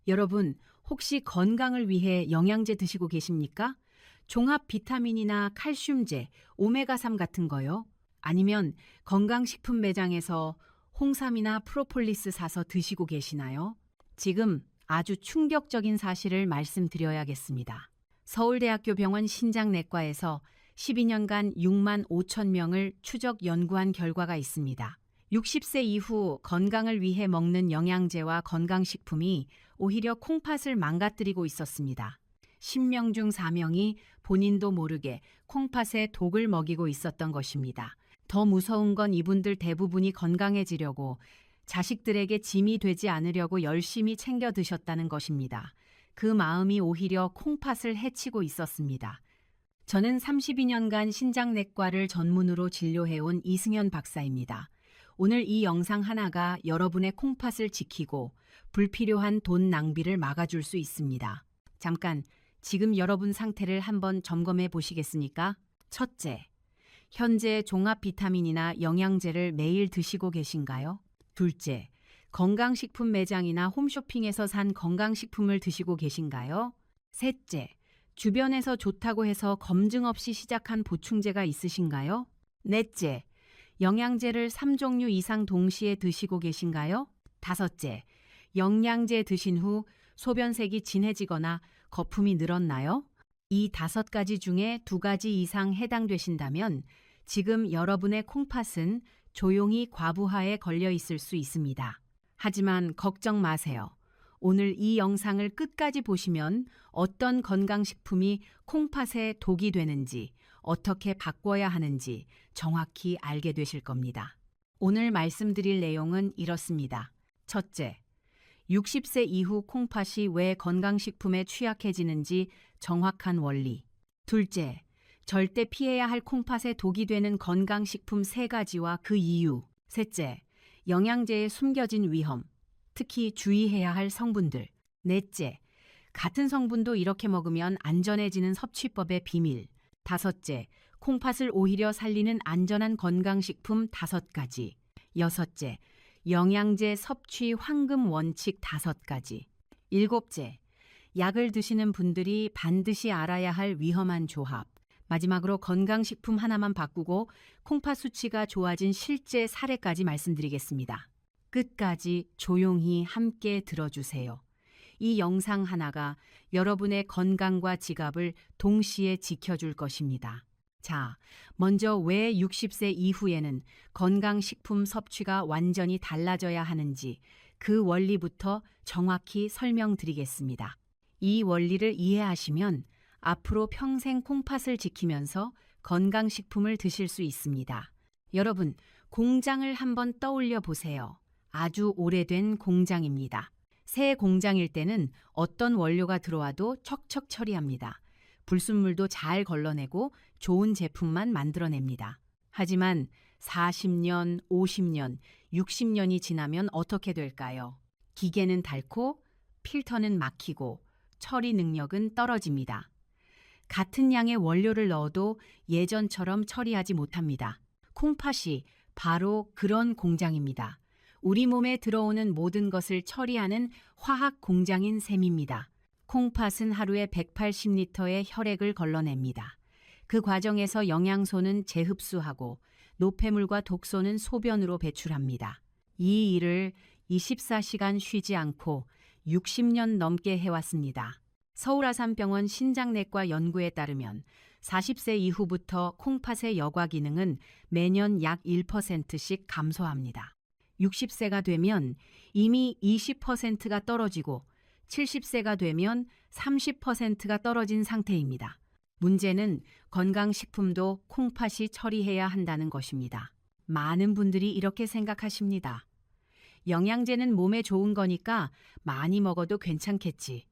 여러분, 혹시 건강을 위해 영양제 드시고 계십니까? 종합 비타민이나 칼슘제, 오메가3 같은 거요? 아니면 건강식품 매장에서 홍삼이나 프로폴리스 사서 드시고 계시나요? 지금 아주 충격적인 사실을 말씀드려야겠습니다. 서울대학교 병원 신장내과에서 12년간 6만 5천 명을 추적 연구한 결과가 있습니다. 60세 이후 건강을 위해 먹는 영양제와 건강식품이 오히려 콩팥을 망가뜨리고 있었습니다. 10명 중 4명이 본인도 모르게 콩팥에 독을 먹이고 있었던 것입니다. 더 무서운 건 이분들 대부분이 건강해지려고 자식들에게 짐이 되지 않으려고 열심히 챙겨 드셨다는 것입니다. 그 마음이 오히려 콩팥을 해치고 있었습니다. 저는 32년간 신장내과를 전문으로 진료해온 이승현 박사입니다. 오늘 이 영상 하나가 여러분의 콩팥을 지키고 불필요한 돈 낭비를 막아줄 수 있습니다. 잠깐, 지금 여러분 상태를 한번 점검해 보시겠습니까? 첫째, 현재 종합 비타민이나 영양제를 매일 드시고 계신가요? 둘째, 건강식품 매장이나 홈쇼핑에서 산 건강식품을 드시고 계신가요? 셋째, 주변에서 좋다고 해서 검증 없이 시작한 보충제가 있으신가요? 넷째, 영양제를 3종류 이상 동시에 드시고 계신가요? 다섯째, 영양제 드신 후 소변색이 진해지거나 거품이 늘었나요? 이 5가지 중에 2가지 이상 해당되신다면 지금 여러분의 콩팥은 조용히 과부하에 걸려 있을 수 있습니다. 하지만 걱정 마세요. 오늘 이 영상을 끝까지 보시면 어떤 건강식품이 콩팥에 독이 되는지, 어떻게 바꿔야 하는지 정확히 알게 되실 겁니다. 오늘 말씀드릴 내용은 이렇습니다. 첫째, 60세 이후 콩팥이 왜 건강식품에 취약해지는지 정확한 원리. 둘째, 절대 피해야 할 콩팥에 독이 되는 건강식품 3가지와 그 이유. 셋째, 영양제에 숨겨진 위험, 특히 주의해야 할 성분들. 넷째, 같은 성분도 이렇게 먹으면 안전해지는 섭취법의 비밀. 다섯째, 콩팥을 오히려 살리는 안전한 건강식품 5가지. 여섯째, 영양제 섭취 황금 원칙 5가지. 일곱째, 약을 드시는 분들이 반드시 알아야 할 위험한 조합. 마지막으로 건강식품 하나만 바꾸고 콩팥 수치가 좋아진 실제 사례까지 말씀드리겠습니다. 끝까지 조용히 함께 들어주세요. 이 영상 하나가 여러분의 건강과 지갑을 동시에 지켜줄 것입니다. 자, 먼저 왜 60세 이후에는 건강식품 섭취가 완전히 달라져야 하는지 그 원리부터 정확히 설명드리겠습니다. 이 원리를 이해하시면 앞으로 평생 콩팥을 지키면서 건강식품을 드실 수 있습니다. 여러분, 공장을 한번 떠올려 보세요. 아주 오래된 공장입니다. 새 공장일 때는 어떤 원료가 들어와도 척척 처리합니다. 불순물도 잘 걸러내고 좋은 제품만 만들어냅니다. 하지만 40년, 50년, 60년이 지나면 어떻게 될까요? 기계는 닳고 필터는 막히고 처리 능력은 떨어집니다. 같은 양의 원료를 넣어도 예전처럼 처리하지 못합니다. 콩팥이 바로 그런 공장입니다. 우리 몸에 들어오는 모든 것을 처리하는 화학 공장인 셈입니다. 콩팥은 하루에 180리터의 혈액을 걸러냅니다. 그 과정에서 영양소는 재흡수하고 노폐물과 독소는 소변으로 배출합니다. 이 일을 24시간 쉬지 않고 60년 넘게 해왔습니다. 서울아산병원 신장내과 연구에 따르면 40세 이후부터 콩팥의 여과 기능은 매년 약 1%씩 감소합니다. 60세가 되면 이미 20%가 떨어지고 70세가 되면 30%가 떨어진 상태입니다. 문제는 건강식품도 콩팥이 처리해야 한다는 것입니다. 많은 분들이 이렇게 생각하십니다. 영양제는 몸에 좋은 거니까 많이 먹어도 괜찮겠지.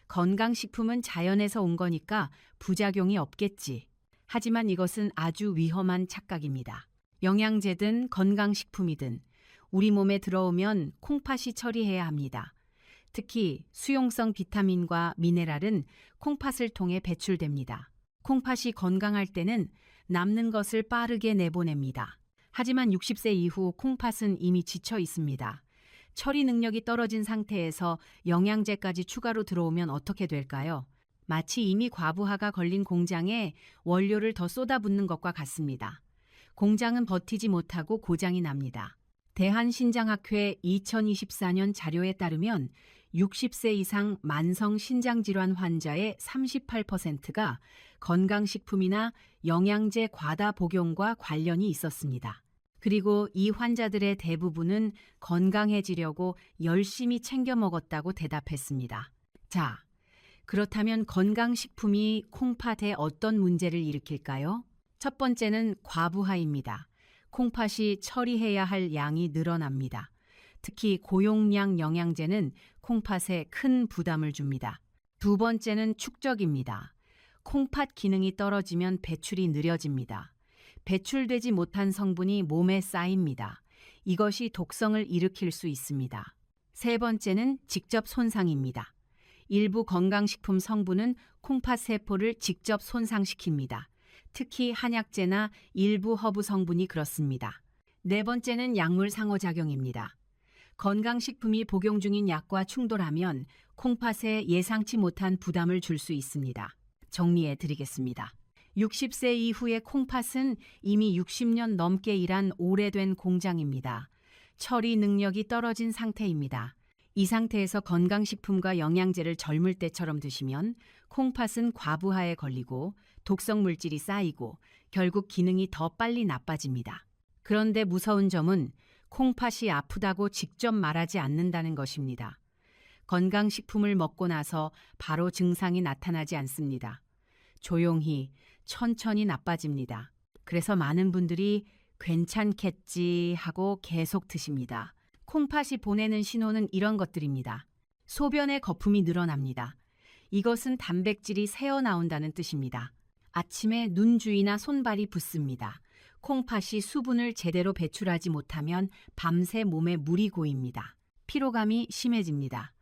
건강식품은 자연에서 온 거니까 부작용이 없겠지. 하지만 이것은 아주 위험한 착각입니다. 영양제든 건강식품이든 우리 몸에 들어오면 콩팥이 처리해야 합니다. 특히 수용성 비타민과 미네랄은 콩팥을 통해 배출됩니다. 콩팥이 건강할 때는 남는 것을 빠르게 내보냅니다. 하지만 60세 이후 콩팥은 이미 지쳐 있습니다. 처리 능력이 떨어진 상태에서 영양제까지 추가로 들어오면 어떻게 될까요? 마치 이미 과부하가 걸린 공장에 원료를 더 쏟아붓는 것과 같습니다. 공장은 버티지 못하고 고장이 납니다. 대한신장학회 2024년 자료에 따르면 60세 이상 만성 신장질환 환자의 38%가 건강식품이나 영양제 과다 복용과 관련이 있었습니다. 그리고 이 환자들의 대부분은 건강해지려고 열심히 챙겨 먹었다고 대답했습니다. 자, 그렇다면 건강식품이 콩팥에 어떤 문제를 일으킬까요? 첫 번째는 과부하입니다. 콩팥이 처리해야 할 양이 늘어납니다. 특히 고용량 영양제는 콩팥에 큰 부담을 줍니다. 두 번째는 축적입니다. 콩팥 기능이 떨어지면 배출이 느려집니다. 배출되지 못한 성분이 몸에 쌓입니다. 이것이 독성을 일으킬 수 있습니다. 세 번째는 직접 손상입니다. 일부 건강식품 성분은 콩팥 세포를 직접 손상시킵니다. 특히 한약재나 일부 허브 성분이 그렇습니다. 네 번째는 약물 상호작용입니다. 건강식품이 복용 중인 약과 충돌하면 콩팥에 예상치 못한 부담을 줄 수 있습니다. 정리해 드리겠습니다. 60세 이후의 콩팥은 이미 60년 넘게 일한 오래된 공장입니다. 처리 능력이 떨어진 상태입니다. 이 상태에서 건강식품과 영양제를 젊을 때처럼 드시면 콩팥은 과부하에 걸리고 독성 물질이 쌓이고 결국 기능이 더 빨리 나빠집니다. 그런데 무서운 점은 콩팥이 아프다고 직접 말하지 않는다는 것입니다. 건강식품을 먹고 나서 바로 증상이 나타나지 않습니다. 조용히, 천천히 나빠집니다. 그래서 많은 분들이 괜찮겠지 하고 계속 드십니다. 콩팥이 보내는 신호는 이런 것들입니다. 소변의 거품이 늘어납니다. 이것은 단백질이 새어나온다는 뜻입니다. 아침에 눈 주위나 손발이 붓습니다. 콩팥이 수분을 제대로 배출하지 못하면 밤새 몸에 물이 고입니다. 피로감이 심해집니다.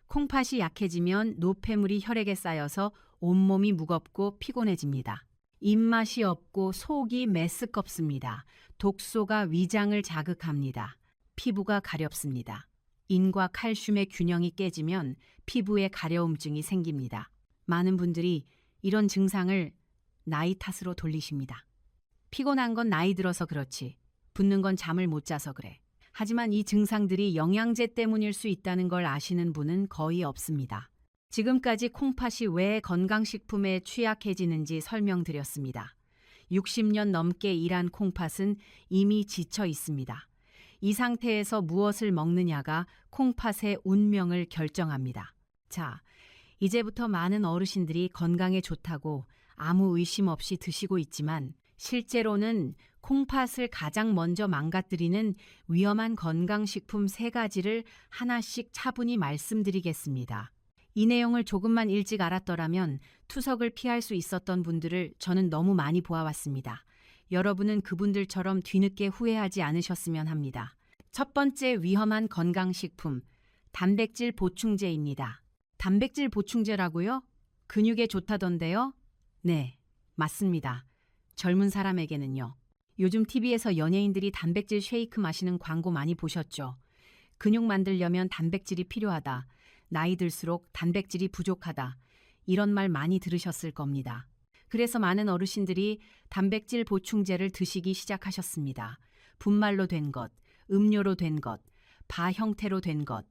콩팥이 약해지면 노폐물이 혈액에 쌓여서 온몸이 무겁고 피곤해집니다. 입맛이 없고 속이 메스껍습니다. 독소가 위장을 자극합니다. 피부가 가렵습니다. 인과 칼슘의 균형이 깨지면 피부에 가려움증이 생깁니다. 많은 분들이 이런 증상을 나이 탓으로 돌리십니다. 피곤한 건 나이 들어서 그렇지, 붓는 건 잠을 못 자서 그래. 하지만 이 증상들이 영양제 때문일 수 있다는 걸 아시는 분은 거의 없습니다. 지금까지 콩팥이 왜 건강식품에 취약해지는지 설명드렸습니다. 60년 넘게 일한 콩팥은 이미 지쳐 있습니다. 이 상태에서 무엇을 먹느냐가 콩팥의 운명을 결정합니다. 자, 이제부터 많은 어르신들이 건강에 좋다고 아무 의심 없이 드시고 있지만 실제로는 콩팥을 가장 먼저 망가뜨리는 위험한 건강식품 3가지를 하나씩 차분히 말씀드리겠습니다. 이 내용을 조금만 일찍 알았더라면 투석을 피할 수 있었던 분들을 저는 너무 많이 보아왔습니다. 여러분은 그분들처럼 뒤늦게 후회하지 않으셨으면 합니다. 첫 번째 위험한 건강식품, 단백질 보충제입니다. 단백질 보충제라고요? 근육에 좋다던데요? 네, 맞습니다. 젊은 사람에게는요. 요즘 TV에서 연예인들이 단백질 쉐이크 마시는 광고 많이 보셨죠? 근육 만들려면 단백질이 필요하다. 나이 들수록 단백질이 부족하다. 이런 말 많이 들으셨을 겁니다. 그래서 많은 어르신들이 단백질 보충제를 드시기 시작하셨습니다. 분말로 된 것, 음료로 된 것, 바 형태로 된 것,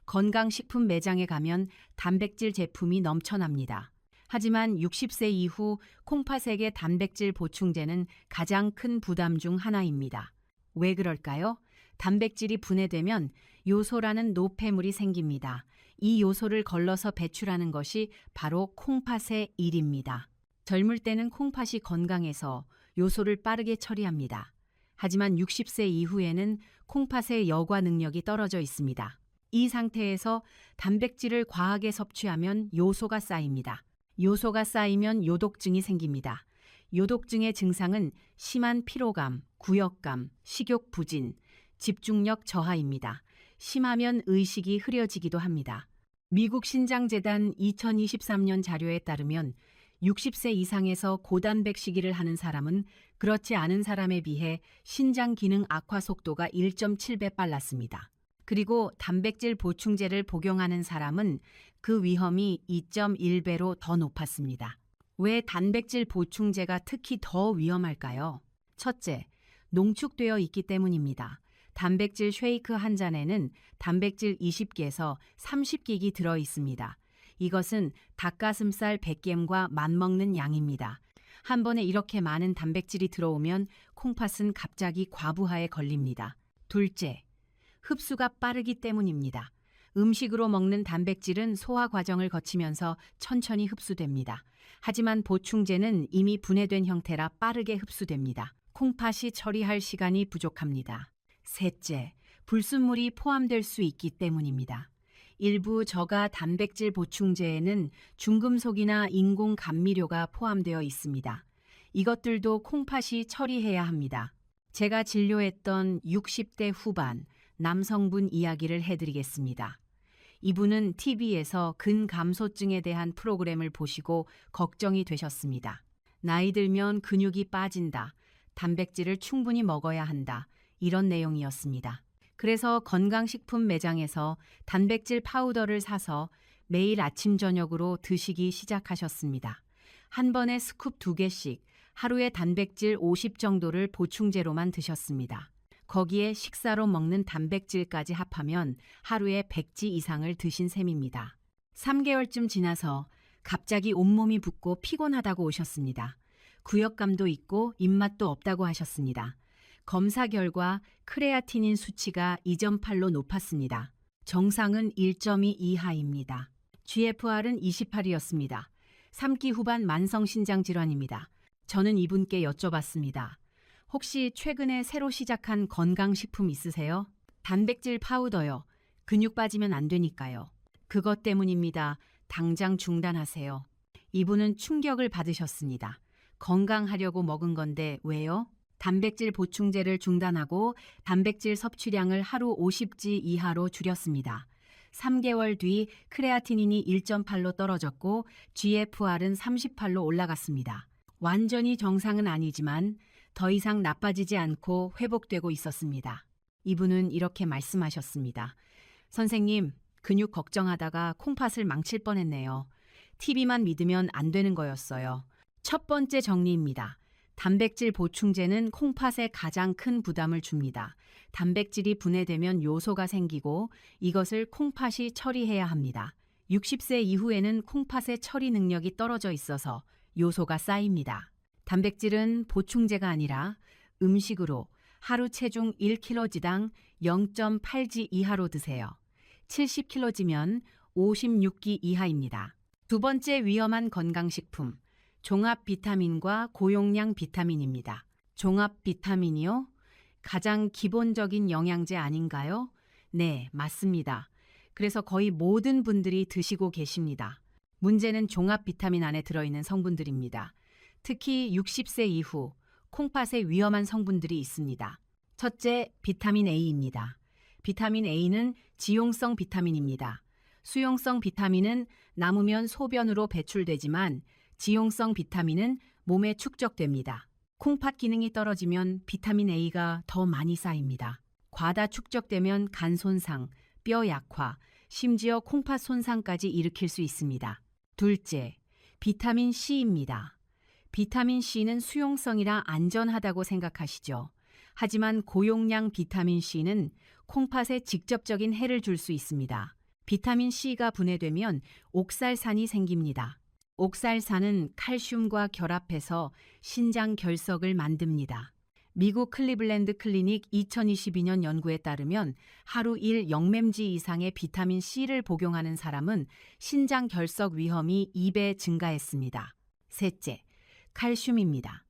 건강식품 매장에 가면 단백질 제품이 넘쳐납니다. 하지만 60세 이후 콩팥에게 단백질 보충제는 가장 큰 부담 중 하나입니다. 왜 그럴까요? 단백질이 분해되면 요소라는 노폐물이 생깁니다. 이 요소를 걸러서 배출하는 것이 바로 콩팥의 일입니다. 젊을 때는 콩팥이 건강해서 요소를 빠르게 처리합니다. 하지만 60세 이후에는 콩팥의 여과 능력이 떨어져 있습니다. 이 상태에서 단백질을 과하게 섭취하면 요소가 쌓입니다. 요소가 쌓이면 요독증이 생깁니다. 요독증의 증상은 심한 피로감, 구역감, 식욕 부진, 집중력 저하입니다. 심하면 의식이 흐려지기도 합니다. 미국 신장재단 2023년 자료에 따르면 60세 이상에서 고단백 식이를 하는 사람은 그렇지 않은 사람에 비해 신장 기능 악화 속도가 1.7배 빨랐습니다. 그리고 단백질 보충제를 복용하는 사람은 그 위험이 2.1배로 더 높았습니다. 왜 단백질 보충제가 특히 더 위험할까요? 첫째, 농축되어 있기 때문입니다. 단백질 쉐이크 한 잔에는 단백질 20개에서 30g이 들어 있습니다. 이것은 닭가슴살 100g과 맞먹는 양입니다. 한 번에 이렇게 많은 단백질이 들어오면 콩팥은 갑자기 과부하에 걸립니다. 둘째, 흡수가 빠르기 때문입니다. 음식으로 먹는 단백질은 소화 과정을 거치면서 천천히 흡수됩니다. 하지만 보충제는 이미 분해된 형태라 빠르게 흡수됩니다. 콩팥이 처리할 시간이 부족합니다. 셋째, 불순물이 포함될 수 있기 때문입니다. 일부 저가 단백질 보충제에는 중금속이나 인공 감미료가 포함되어 있습니다. 이것들도 콩팥이 처리해야 합니다. 제가 진료했던 60대 후반 남성분 이야기를 해드리겠습니다. 이분은 TV에서 근감소증에 대한 프로그램을 보시고 걱정이 되셨습니다. 나이 들면 근육이 빠진다. 단백질을 충분히 먹어야 한다. 이런 내용이었습니다. 그래서 건강식품 매장에서 단백질 파우더를 사서 매일 아침 저녁으로 드시기 시작하셨습니다. 한 번에 스쿱 2개씩 하루에 단백질 50 정도를 보충제로만 드셨습니다. 거기에 식사로 먹는 단백질까지 합하면 하루에 100지 이상을 드신 셈입니다. 3개월쯤 지나서 갑자기 온몸이 붓고 피곤하다고 오셨습니다. 구역감도 있고 입맛도 없다고 하셨습니다. 검사 결과 크레아티닌 수치가 2.8로 높았습니다. 정상은 1.2 이하입니다. GFR은 28이었습니다. 3기 후반 만성신장 질환입니다. 저는 이분께 여쭤봤습니다. 혹시 최근에 새로 시작한 건강식품 있으세요? 단백질 파우더요. 근육 빠지면 안 되니까요. 그것 때문입니다. 당장 중단하세요. 이분은 충격을 받으셨습니다. 건강하려고 먹은 건데 왜요? 단백질 보충제를 중단하고 단백질 섭취량을 하루 50지 이하로 줄였습니다. 3개월 뒤 크레아티닌이 1.8로 떨어졌고 GFR은 38로 올라갔습니다. 완전히 정상은 아니지만 더 이상 나빠지지 않고 회복되고 있었습니다. 이분은 이렇게 말씀하셨습니다. 선생님, 근육 걱정하다가 콩팥을 망칠 뻔했네요. TV만 믿으면 안 되는 거였어요. 첫 번째 정리입니다. 단백질 보충제는 콩팥에 가장 큰 부담을 줍니다. 단백질이 분해되면 요소가 생기고 이것을 콩팥이 처리해야 합니다. 60세 이후에는 콩팥의 처리 능력이 떨어져 있어서 요소가 쌓입니다. 단백질은 보충제가 아니라 음식으로 하루 체중 1kg당 0.8지 이하로 드세요. 70kg면 56기 이하입니다. 두 번째 위험한 건강식품, 종합 비타민과 고용량 비타민입니다. 종합 비타민이요? 가장 기본적인 영양제 아닌가요? 네, 맞습니다. 그래서 거의 모든 분들이 드시고 계십니다. 문제는 종합 비타민 안에 들어있는 성분들입니다. 특히 60세 이후 콩팥에 위험한 성분들이 있습니다. 첫째, 비타민 A입니다. 비타민 A는 지용성 비타민입니다. 수용성 비타민은 남으면 소변으로 배출되지만 지용성 비타민은 몸에 축적됩니다. 콩팥 기능이 떨어지면 비타민 A가 더 많이 쌓입니다. 과다 축적되면 간 손상, 뼈 약화, 심지어 콩팥 손상까지 일으킬 수 있습니다. 둘째, 비타민 C입니다. 비타민 C는 수용성이라 안전하다고 생각하시죠. 하지만 고용량 비타민 C는 콩팥에 직접적인 해를 줄 수 있습니다. 비타민 C가 분해되면 옥살산이 생깁니다. 옥살산은 칼슘과 결합해서 신장 결석을 만듭니다. 미국 클리블랜드 클리닉 2022년 연구에 따르면 하루 1영맴지 이상의 비타민 C를 복용하는 사람은 신장 결석 위험이 2배 증가했습니다. 셋째, 칼슘입니다.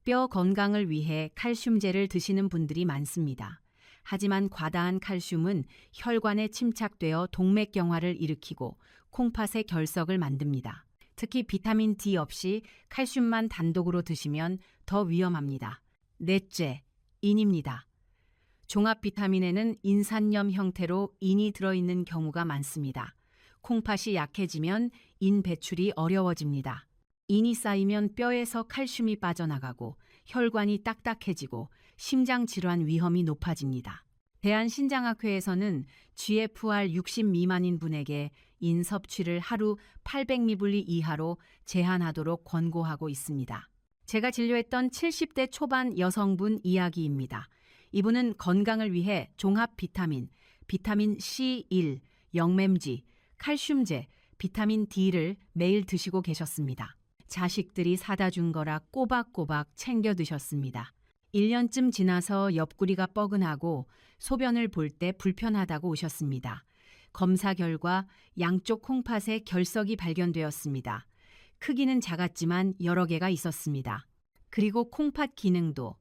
뼈 건강을 위해 칼슘제를 드시는 분들이 많습니다. 하지만 과다한 칼슘은 혈관에 침착되어 동맥경화를 일으키고 콩팥의 결석을 만듭니다. 특히 비타민 D 없이 칼슘만 단독으로 드시면 더 위험합니다. 넷째, 인입니다. 종합 비타민에는 인산염 형태로 인이 들어있는 경우가 많습니다. 콩팥이 약해지면 인 배출이 어려워집니다. 인이 쌓이면 뼈에서 칼슘이 빠져나가고 혈관이 딱딱해지고 심장 질환 위험이 높아집니다. 대한신장학회에서는 GFR 60 미만인 분에게 인섭취를 하루 800ml 이하로 제한하도록 권고하고 있습니다. 제가 진료했던 70대 초반 여성분 이야기입니다. 이분은 건강을 위해 종합 비타민, 비타민 C1, 영맴지, 칼슘제, 비타민 D를 매일 드시고 계셨습니다. 자식들이 사다 준 거라 꼬박꼬박 챙겨 드셨습니다. 1년쯤 지나서 옆구리가 뻐근하고 소변을 볼 때 불편하다고 오셨습니다. 검사 결과 양쪽 콩팥에 결석이 발견되었습니다. 크기는 작았지만 여러 개가 있었습니다. 그리고 콩팥 기능도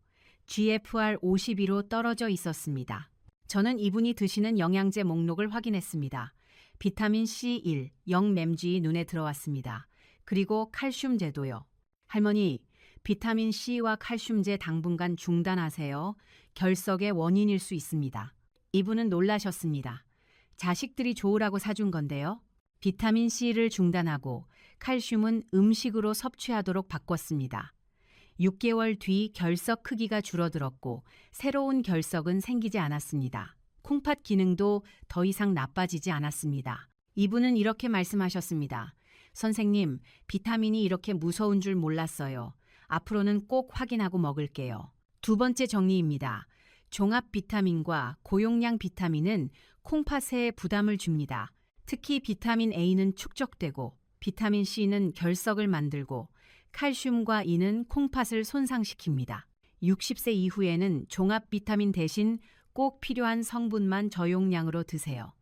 GFR 52로 떨어져 있었습니다. 저는 이분이 드시는 영양제 목록을 확인했습니다. 비타민 C1, 영맴지 눈에 들어왔습니다. 그리고 칼슘제도요. 할머니, 비타민 C와 칼슘제 당분간 중단하세요. 결석의 원인일 수 있습니다. 이분은 놀라셨습니다. 자식들이 좋으라고 사준 건데요. 비타민 C를 중단하고 칼슘은 음식으로 섭취하도록 바꿨습니다. 6개월 뒤 결석 크기가 줄어들었고 새로운 결석은 생기지 않았습니다. 콩팥 기능도 더 이상 나빠지지 않았습니다. 이분은 이렇게 말씀하셨습니다. 선생님, 비타민이 이렇게 무서운 줄 몰랐어요. 앞으로는 꼭 확인하고 먹을게요. 두 번째 정리입니다. 종합 비타민과 고용량 비타민은 콩팥에 부담을 줍니다. 특히 비타민 A는 축적되고 비타민 C는 결석을 만들고 칼슘과 E는 콩팥을 손상시킵니다. 60세 이후에는 종합 비타민 대신 꼭 필요한 성분만 저용량으로 드세요.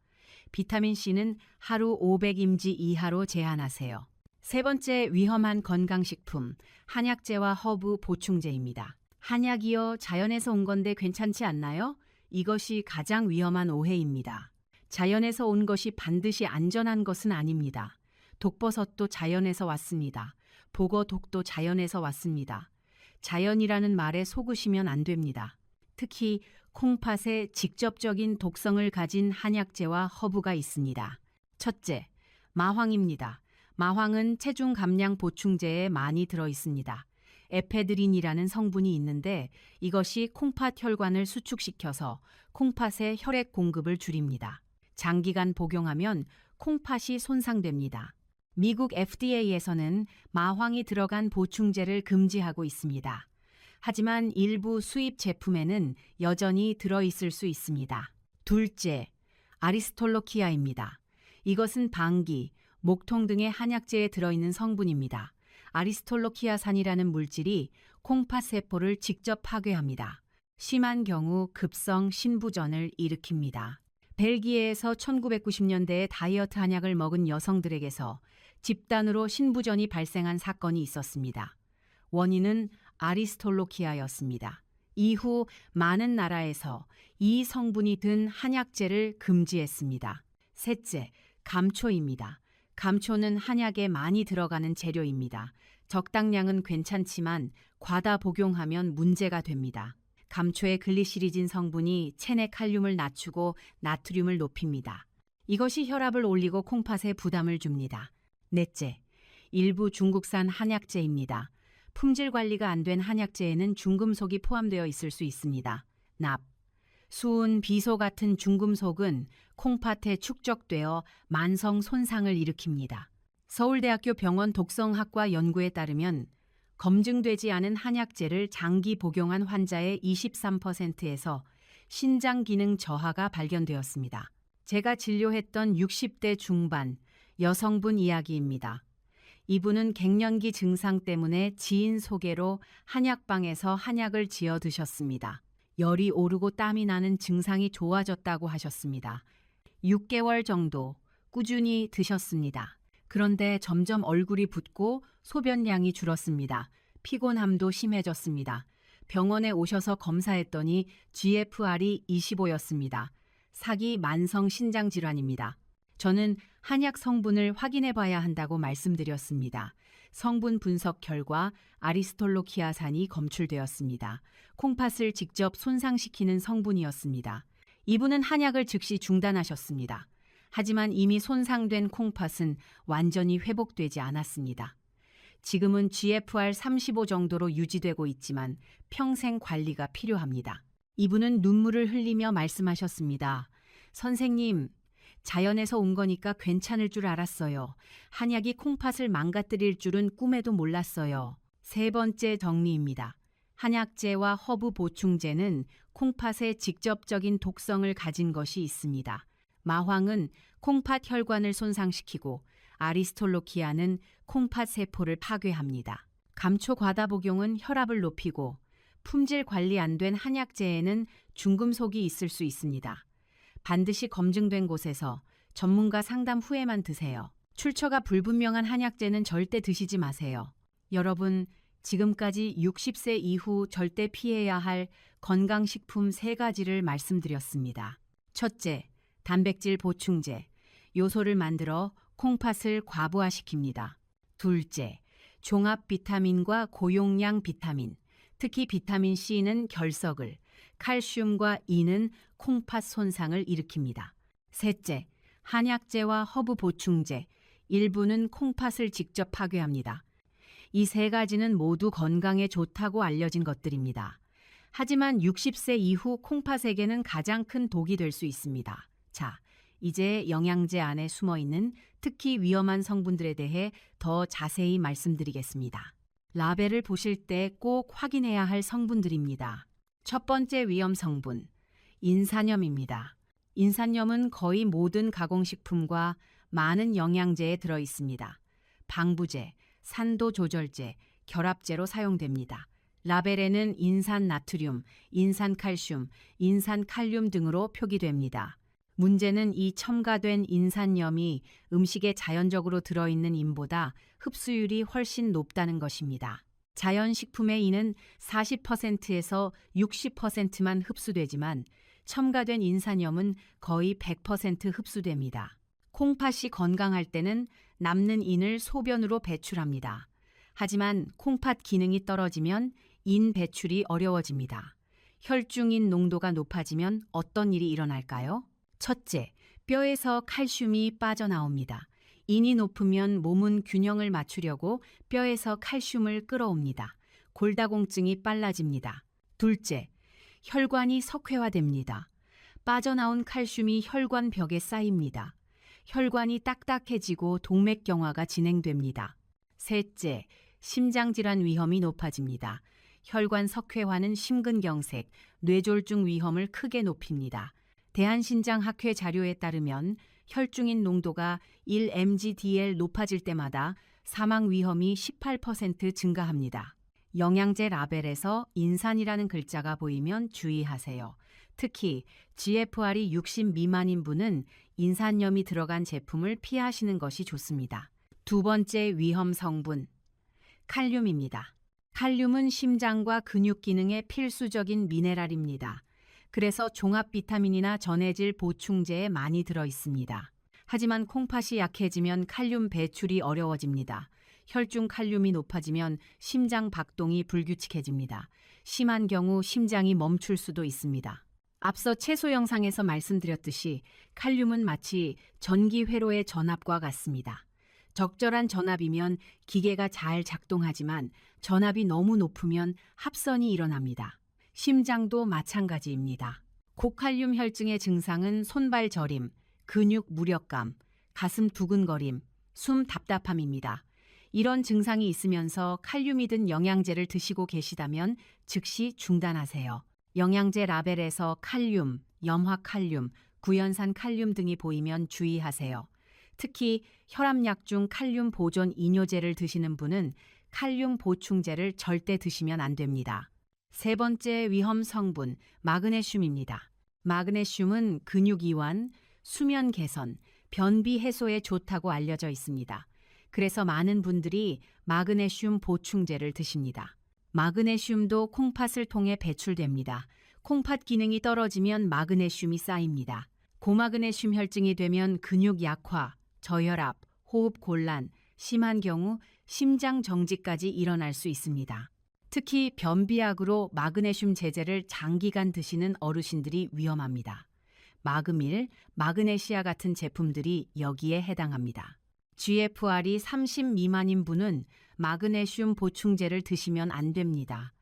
비타민 C는 하루 500mg 이하로 제한하세요. 세 번째 위험한 건강식품, 한약재와 허브 보충제입니다. 한약이요, 자연에서 온 건데 괜찮지 않나요? 이것이 가장 위험한 오해입니다. 자연에서 온 것이 반드시 안전한 것은 아닙니다. 독버섯도 자연에서 왔습니다. 보거독도 자연에서 왔습니다. 자연이라는 말에 속으시면 안 됩니다. 특히 콩팥에 직접적인 독성을 가진 한약재와 허브가 있습니다. 첫째, 마황입니다. 마황은 체중 감량 보충제에 많이 들어 있습니다. 에페드린이라는 성분이 있는데 이것이 콩팥 혈관을 수축시켜서 콩팥의 혈액 공급을 줄입니다. 장기간 복용하면 콩팥이 손상됩니다. 미국 FDA에서는 마황이 들어간 보충제를 금지하고 있습니다. 하지만 일부 수입 제품에는 여전히 들어있을 수 있습니다. 둘째, 아리스톨로키아입니다. 이것은 방귀, 목통 등의 한약재에 들어있는 성분입니다. 아리스톨로키아산이라는 물질이 콩팥 세포를 직접 파괴합니다. 심한 경우 급성 신부전을 일으킵니다. 벨기에에서 1990년대에 다이어트 한약을 먹은 여성들에게서 집단으로 신부전이 발생한 사건이 있었습니다. 원인은 아리스톨로키아였습니다. 이후 많은 나라에서 이 성분이 든 한약재를 금지했습니다. 셋째, 감초입니다. 감초는 한약에 많이 들어가는 재료입니다. 적당량은 괜찮지만 과다 복용하면 문제가 됩니다. 감초의 글리시리진 성분이 체내 칼륨을 낮추고 나트륨을 높입니다. 이것이 혈압을 올리고 콩팥에 부담을 줍니다. 넷째, 일부 중국산 한약재입니다. 품질 관리가 안 된 한약재에는 중금속이 포함되어 있을 수 있습니다. 납, 수은, 비소 같은 중금속은 콩팥에 축적되어 만성 손상을 일으킵니다. 서울대학교 병원 독성학과 연구에 따르면 검증되지 않은 한약재를 장기 복용한 환자의 23%에서 신장 기능 저하가 발견되었습니다. 제가 진료했던 60대 중반 여성분 이야기입니다. 이분은 갱년기 증상 때문에 지인 소개로 한약방에서 한약을 지어 드셨습니다. 열이 오르고 땀이 나는 증상이 좋아졌다고 하셨습니다. 6개월 정도 꾸준히 드셨습니다. 그런데 점점 얼굴이 붓고 소변량이 줄었습니다. 피곤함도 심해졌습니다. 병원에 오셔서 검사했더니 GFR이 25였습니다. 사기 만성 신장 질환입니다. 저는 한약 성분을 확인해 봐야 한다고 말씀드렸습니다. 성분 분석 결과 아리스톨로키아산이 검출되었습니다. 콩팥을 직접 손상시키는 성분이었습니다. 이분은 한약을 즉시 중단하셨습니다. 하지만 이미 손상된 콩팥은 완전히 회복되지 않았습니다. 지금은 GFR 35 정도로 유지되고 있지만 평생 관리가 필요합니다. 이분은 눈물을 흘리며 말씀하셨습니다. 선생님, 자연에서 온 거니까 괜찮을 줄 알았어요. 한약이 콩팥을 망가뜨릴 줄은 꿈에도 몰랐어요. 세 번째 정리입니다. 한약재와 허브 보충제는 콩팥에 직접적인 독성을 가진 것이 있습니다. 마황은 콩팥 혈관을 손상시키고 아리스톨로키아는 콩팥 세포를 파괴합니다. 감초 과다 복용은 혈압을 높이고 품질 관리 안 된 한약재에는 중금속이 있을 수 있습니다. 반드시 검증된 곳에서 전문가 상담 후에만 드세요. 출처가 불분명한 한약재는 절대 드시지 마세요. 여러분, 지금까지 60세 이후 절대 피해야 할 건강식품 3가지를 말씀드렸습니다. 첫째, 단백질 보충제. 요소를 만들어 콩팥을 과부하시킵니다. 둘째, 종합 비타민과 고용량 비타민. 특히 비타민 C는 결석을, 칼슘과 E는 콩팥 손상을 일으킵니다. 셋째, 한약재와 허브 보충제. 일부는 콩팥을 직접 파괴합니다. 이 3가지는 모두 건강에 좋다고 알려진 것들입니다. 하지만 60세 이후 콩팥에게는 가장 큰 독이 될 수 있습니다. 자, 이제 영양제 안에 숨어있는 특히 위험한 성분들에 대해 더 자세히 말씀드리겠습니다. 라벨을 보실 때 꼭 확인해야 할 성분들입니다. 첫 번째 위험 성분, 인산염입니다. 인산염은 거의 모든 가공식품과 많은 영양제에 들어 있습니다. 방부제, 산도 조절제, 결합제로 사용됩니다. 라벨에는 인산 나트륨, 인산 칼슘, 인산 칼륨 등으로 표기됩니다. 문제는 이 첨가된 인산염이 음식에 자연적으로 들어있는 인보다 흡수율이 훨씬 높다는 것입니다. 자연식품의 인은 40%에서 60%만 흡수되지만 첨가된 인산염은 거의 100% 흡수됩니다. 콩팥이 건강할 때는 남는 인을 소변으로 배출합니다. 하지만 콩팥 기능이 떨어지면 인 배출이 어려워집니다. 혈중인 농도가 높아지면 어떤 일이 일어날까요? 첫째, 뼈에서 칼슘이 빠져나옵니다. 인이 높으면 몸은 균형을 맞추려고 뼈에서 칼슘을 끌어옵니다. 골다공증이 빨라집니다. 둘째, 혈관이 석회화됩니다. 빠져나온 칼슘이 혈관 벽에 쌓입니다. 혈관이 딱딱해지고 동맥경화가 진행됩니다. 셋째, 심장질환 위험이 높아집니다. 혈관 석회화는 심근경색, 뇌졸중 위험을 크게 높입니다. 대한신장학회 자료에 따르면 혈중인 농도가 1mg/dl 높아질 때마다 사망 위험이 18% 증가합니다. 영양제 라벨에서 인산이라는 글자가 보이면 주의하세요. 특히 GFR이 60 미만인 분은 인산염이 들어간 제품을 피하시는 것이 좋습니다. 두 번째 위험 성분, 칼륨입니다. 칼륨은 심장과 근육 기능에 필수적인 미네랄입니다. 그래서 종합 비타민이나 전해질 보충제에 많이 들어 있습니다. 하지만 콩팥이 약해지면 칼륨 배출이 어려워집니다. 혈중 칼륨이 높아지면 심장 박동이 불규칙해집니다. 심한 경우 심장이 멈출 수도 있습니다. 앞서 채소 영상에서 말씀드렸듯이 칼륨은 마치 전기 회로의 전압과 같습니다. 적절한 전압이면 기계가 잘 작동하지만 전압이 너무 높으면 합선이 일어납니다. 심장도 마찬가지입니다. 고칼륨 혈증의 증상은 손발 저림, 근육 무력감, 가슴 두근거림, 숨 답답함입니다. 이런 증상이 있으면서 칼륨이 든 영양제를 드시고 계시다면 즉시 중단하세요. 영양제 라벨에서 칼륨, 염화칼륨, 구연산 칼륨 등이 보이면 주의하세요. 특히 혈압약 중 칼륨 보존 이뇨제를 드시는 분은 칼륨 보충제를 절대 드시면 안 됩니다. 세 번째 위험 성분, 마그네슘입니다. 마그네슘은 근육 이완, 수면 개선, 변비 해소에 좋다고 알려져 있습니다. 그래서 많은 분들이 마그네슘 보충제를 드십니다. 마그네슘도 콩팥을 통해 배출됩니다. 콩팥 기능이 떨어지면 마그네슘이 쌓입니다. 고마그네슘 혈증이 되면 근육 약화, 저혈압, 호흡 곤란, 심한 경우 심장 정지까지 일어날 수 있습니다. 특히 변비약으로 마그네슘 제제를 장기간 드시는 어르신들이 위험합니다. 마그밀, 마그네시아 같은 제품들이 여기에 해당합니다. GFR이 30 미만인 분은 마그네슘 보충제를 드시면 안 됩니다.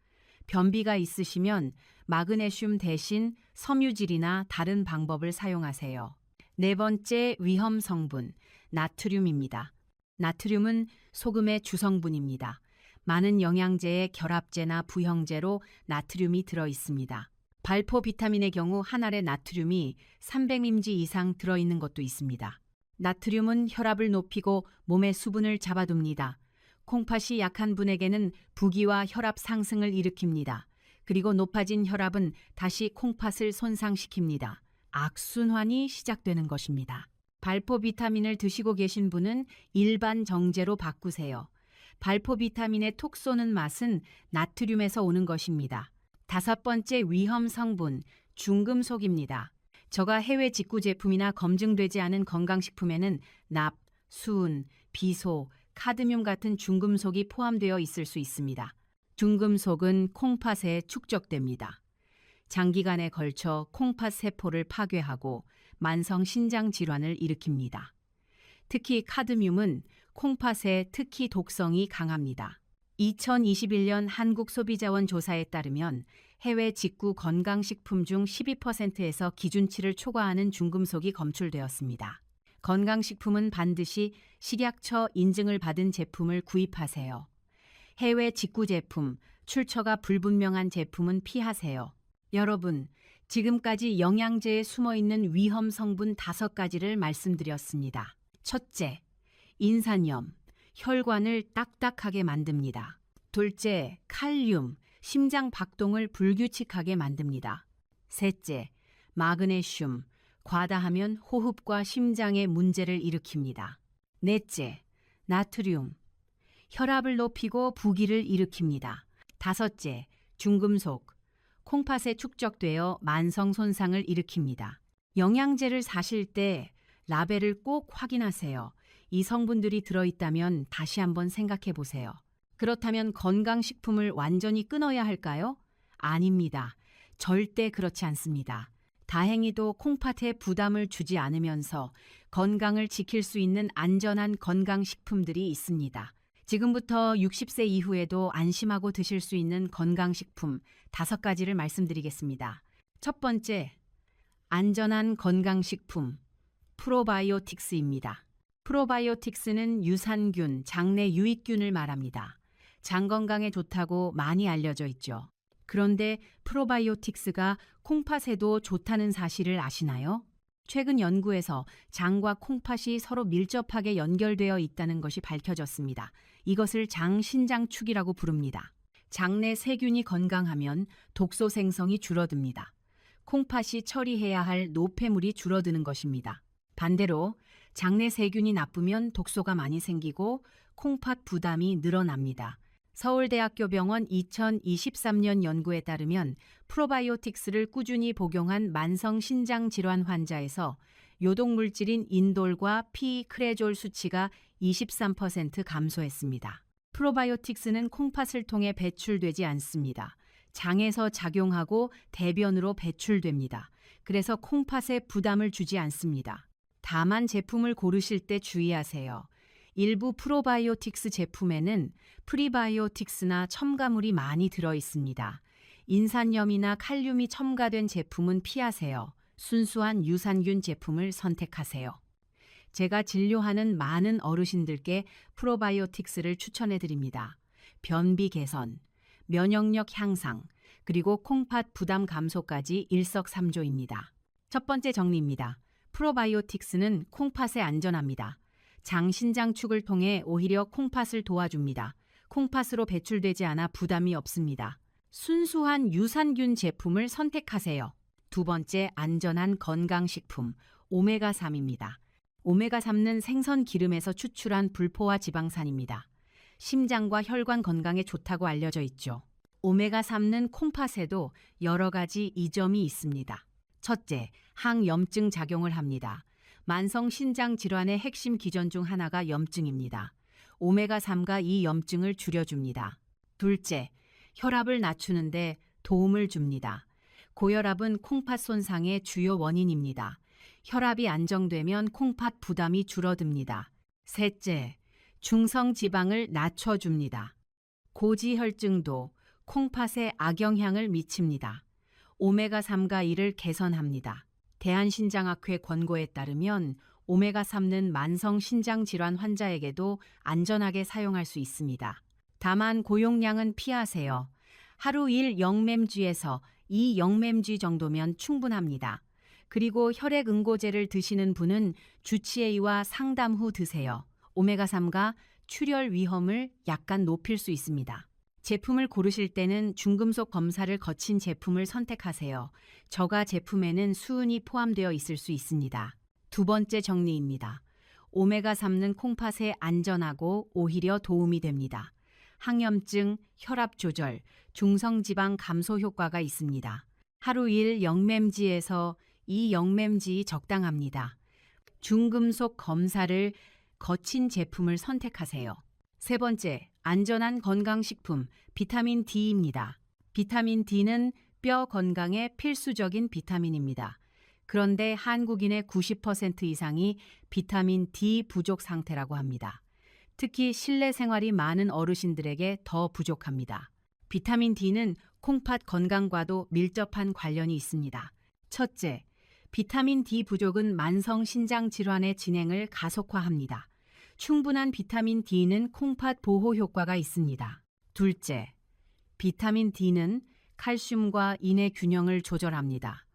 변비가 있으시면 마그네슘 대신 섬유질이나 다른 방법을 사용하세요. 네 번째 위험 성분, 나트륨입니다. 나트륨은 소금의 주성분입니다. 많은 영양제에 결합제나 부형제로 나트륨이 들어 있습니다. 발포 비타민의 경우 한 알에 나트륨이 300mg 이상 들어있는 것도 있습니다. 나트륨은 혈압을 높이고 몸의 수분을 잡아둡니다. 콩팥이 약한 분에게는 부기와 혈압 상승을 일으킵니다. 그리고 높아진 혈압은 다시 콩팥을 손상시킵니다. 악순환이 시작되는 것입니다. 발포 비타민을 드시고 계신 분은 일반 정제로 바꾸세요. 발포 비타민의 톡 쏘는 맛은 나트륨에서 오는 것입니다. 다섯 번째 위험 성분, 중금속입니다. 저가 해외 직구 제품이나 검증되지 않은 건강식품에는 납, 수은, 비소, 카드뮴 같은 중금속이 포함되어 있을 수 있습니다. 중금속은 콩팥에 축적됩니다. 장기간에 걸쳐 콩팥 세포를 파괴하고 만성 신장 질환을 일으킵니다. 특히 카드뮴은 콩팥에 특히 독성이 강합니다. 2021년 한국소비자원 조사에 따르면 해외 직구 건강식품 중 12%에서 기준치를 초과하는 중금속이 검출되었습니다. 건강식품은 반드시 식약처 인증을 받은 제품을 구입하세요. 해외 직구 제품, 출처가 불분명한 제품은 피하세요. 여러분, 지금까지 영양제에 숨어있는 위험 성분 5가지를 말씀드렸습니다. 첫째, 인산염, 혈관을 딱딱하게 만듭니다. 둘째, 칼륨, 심장 박동을 불규칙하게 만듭니다. 셋째, 마그네슘, 과다하면 호흡과 심장에 문제를 일으킵니다. 넷째, 나트륨, 혈압을 높이고 부기를 일으킵니다. 다섯째, 중금속, 콩팥에 축적되어 만성 손상을 일으킵니다. 영양제를 사실 때 라벨을 꼭 확인하세요. 이 성분들이 들어있다면 다시 한번 생각해 보세요. 그렇다면 건강식품을 완전히 끊어야 할까요? 아닙니다. 절대 그렇지 않습니다. 다행히도 콩팥에 부담을 주지 않으면서 건강을 지킬 수 있는 안전한 건강식품들이 있습니다. 지금부터 60세 이후에도 안심하고 드실 수 있는 건강식품 5가지를 말씀드리겠습니다. 첫 번째, 안전한 건강식품, 프로바이오틱스입니다. 프로바이오틱스는 유산균, 장내 유익균을 말합니다. 장 건강에 좋다고 많이 알려져 있죠. 그런데 프로바이오틱스가 콩팥에도 좋다는 사실을 아시나요? 최근 연구에서 장과 콩팥이 서로 밀접하게 연결되어 있다는 것이 밝혀졌습니다. 이것을 장신장축이라고 부릅니다. 장내 세균이 건강하면 독소 생성이 줄어듭니다. 콩팥이 처리해야 할 노폐물이 줄어드는 것입니다. 반대로 장내 세균이 나쁘면 독소가 많이 생기고 콩팥 부담이 늘어납니다. 서울대학교 병원 2023년 연구에 따르면 프로바이오틱스를 꾸준히 복용한 만성 신장 질환 환자에서 요독물질인 인돌과 피크레졸 수치가 23% 감소했습니다. 프로바이오틱스는 콩팥을 통해 배출되지 않습니다. 장에서 작용하고 대변으로 배출됩니다. 그래서 콩팥에 부담을 주지 않습니다. 다만 제품을 고르실 때 주의하세요. 일부 프로바이오틱스 제품에는 프리바이오틱스나 첨가물이 많이 들어 있습니다. 인산염이나 칼륨이 첨가된 제품은 피하세요. 순수한 유산균 제품을 선택하세요. 제가 진료하는 많은 어르신들께 프로바이오틱스를 추천해 드립니다. 변비 개선, 면역력 향상, 그리고 콩팥 부담 감소까지 일석삼조입니다. 첫 번째 정리입니다. 프로바이오틱스는 콩팥에 안전합니다. 장신장축을 통해 오히려 콩팥을 도와줍니다. 콩팥으로 배출되지 않아 부담이 없습니다. 순수한 유산균 제품을 선택하세요. 두 번째 안전한 건강식품, 오메가3입니다. 오메가3는 생선 기름에서 추출한 불포화 지방산입니다. 심장과 혈관 건강에 좋다고 알려져 있죠. 오메가3는 콩팥에도 여러 가지 이점이 있습니다. 첫째, 항염증 작용을 합니다. 만성 신장 질환의 핵심 기전 중 하나가 염증입니다. 오메가3가 이 염증을 줄여줍니다. 둘째, 혈압을 낮추는데 도움을 줍니다. 고혈압은 콩팥 손상의 주요 원인입니다. 혈압이 안정되면 콩팥 부담이 줄어듭니다. 셋째, 중성 지방을 낮춰줍니다. 고지혈증도 콩팥에 악영향을 미칩니다. 오메가3가 이를 개선합니다. 대한신장학회 권고에 따르면 오메가3는 만성 신장 질환 환자에게도 안전하게 사용할 수 있습니다. 다만 고용량은 피하세요. 하루 1 영맴쥐에서 2 영맴쥐 정도면 충분합니다. 그리고 혈액응고제를 드시는 분은 주치의와 상담 후 드세요. 오메가3가 출혈 위험을 약간 높일 수 있습니다. 제품을 고르실 때는 중금속 검사를 거친 제품을 선택하세요. 저가 제품에는 수은이 포함되어 있을 수 있습니다. 두 번째 정리입니다. 오메가3는 콩팥에 안전하고 오히려 도움이 됩니다. 항염증, 혈압 조절, 중성지방 감소 효과가 있습니다. 하루 1 영맴쥐에서 2 영맴쥐 적당합니다. 중금속 검사를 거친 제품을 선택하세요. 세 번째, 안전한 건강식품 비타민 D입니다. 비타민 D는 뼈 건강에 필수적인 비타민입니다. 그런데 한국인의 90% 이상이 비타민 D 부족 상태라고 합니다. 특히 실내 생활이 많은 어르신들에게 더 부족합니다. 비타민 D는 콩팥 건강과도 밀접한 관련이 있습니다. 첫째, 비타민 D 부족은 만성 신장 질환의 진행을 가속화합니다. 충분한 비타민 D는 콩팥 보호 효과가 있습니다. 둘째, 비타민 D는 칼슘과 인의 균형을 조절합니다.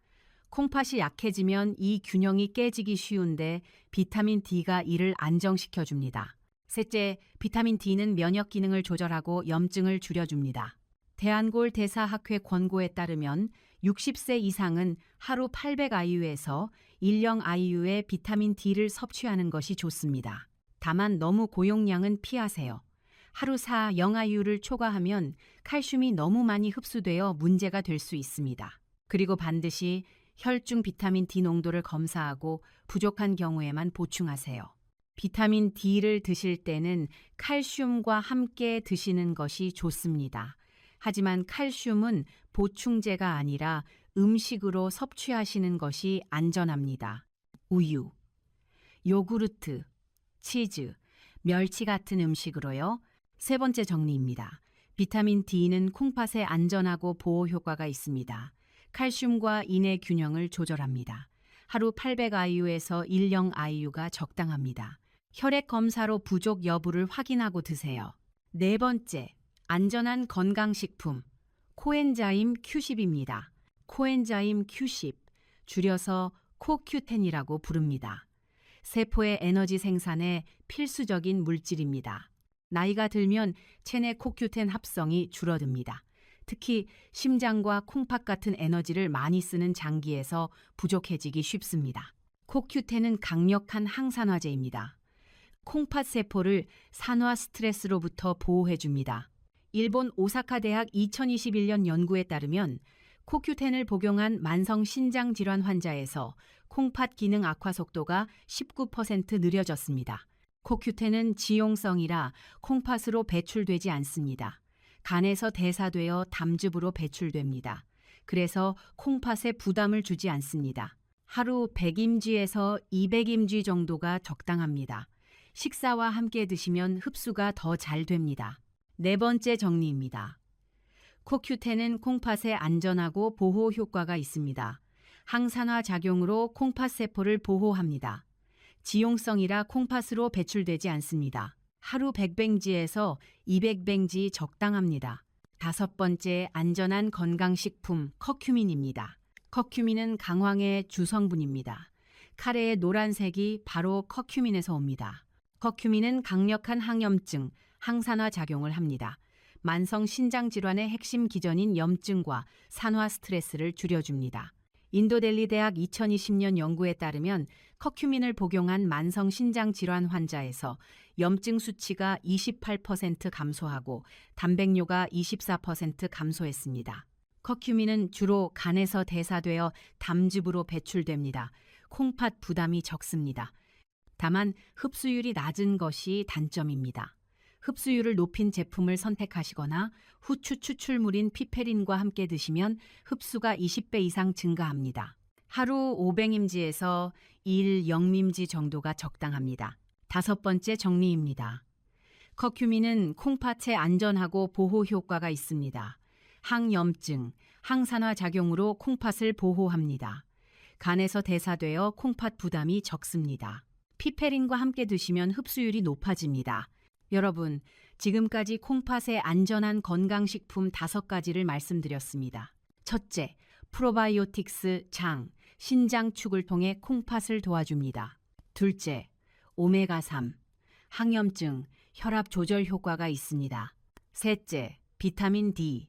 콩팥이 약해지면 이 균형이 깨지기 쉬운데 비타민 D가 이를 안정시켜줍니다. 셋째, 비타민 D는 면역 기능을 조절하고 염증을 줄여줍니다. 대한골대사학회 권고에 따르면 60세 이상은 하루 800IU에서 1령 IU의 비타민 D를 섭취하는 것이 좋습니다. 다만 너무 고용량은 피하세요. 하루 4,0IU를 초과하면 칼슘이 너무 많이 흡수되어 문제가 될 수 있습니다. 그리고 반드시 혈중 비타민 D 농도를 검사하고 부족한 경우에만 보충하세요. 비타민 D를 드실 때는 칼슘과 함께 드시는 것이 좋습니다. 하지만 칼슘은 보충제가 아니라 음식으로 섭취하시는 것이 안전합니다. 우유, 요구르트, 치즈, 멸치 같은 음식으로요. 세 번째 정리입니다. 비타민 D는 콩팥에 안전하고 보호 효과가 있습니다. 칼슘과 인의 균형을 조절합니다. 하루 800IU에서 1령 IU가 적당합니다. 혈액 검사로 부족 여부를 확인하고 드세요. 네 번째, 안전한 건강식품, 코엔자임 Q10입니다. 코엔자임 Q10, 줄여서 코큐텐이라고 부릅니다. 세포의 에너지 생산에 필수적인 물질입니다. 나이가 들면 체내 코큐텐 합성이 줄어듭니다. 특히 심장과 콩팥 같은 에너지를 많이 쓰는 장기에서 부족해지기 쉽습니다. 코큐텐은 강력한 항산화제입니다. 콩팥 세포를 산화 스트레스로부터 보호해줍니다. 일본 오사카 대학 2021년 연구에 따르면 코큐텐을 복용한 만성 신장 질환 환자에서 콩팥 기능 악화 속도가 19% 느려졌습니다. 코큐텐은 지용성이라 콩팥으로 배출되지 않습니다. 간에서 대사되어 담즙으로 배출됩니다. 그래서 콩팥에 부담을 주지 않습니다. 하루 100임지에서 200임지 정도가 적당합니다. 식사와 함께 드시면 흡수가 더 잘 됩니다. 네 번째 정리입니다. 코큐텐은 콩팥에 안전하고 보호 효과가 있습니다. 항산화 작용으로 콩팥 세포를 보호합니다. 지용성이라 콩팥으로 배출되지 않습니다. 하루 100뱅지에서 200뱅지 적당합니다. 다섯 번째 안전한 건강식품 커큐민입니다. 커큐민은 강황의 주성분입니다. 카레의 노란색이 바로 커큐민에서 옵니다. 커큐민은 강력한 항염증, 항산화 작용을 합니다. 만성 신장 질환의 핵심 기전인 염증과 산화 스트레스를 줄여줍니다. 인도델리 대학 2020년 연구에 따르면 커큐민을 복용한 만성 신장 질환 환자에서 염증 수치가 28% 감소하고 단백뇨가 24% 감소했습니다. 커큐민은 주로 간에서 대사되어 담즙으로 배출됩니다. 콩팥 부담이 적습니다. 다만 흡수율이 낮은 것이 단점입니다. 흡수율을 높인 제품을 선택하시거나 후추 추출물인 피페린과 함께 드시면 흡수가 20배 이상 증가합니다. 하루 500임지에서 1 영림지 정도가 적당합니다. 다섯 번째 정리입니다. 커큐민은 콩팥에 안전하고 보호 효과가 있습니다. 항염증, 항산화 작용으로 콩팥을 보호합니다. 간에서 대사되어 콩팥 부담이 적습니다. 피페린과 함께 드시면 흡수율이 높아집니다. 여러분, 지금까지 콩팥의 안전한 건강식품 5가지를 말씀드렸습니다. 첫째, 프로바이오틱스 장, 신장축을 통해 콩팥을 도와줍니다. 둘째, 오메가3, 항염증, 혈압 조절 효과가 있습니다. 셋째, 비타민 D,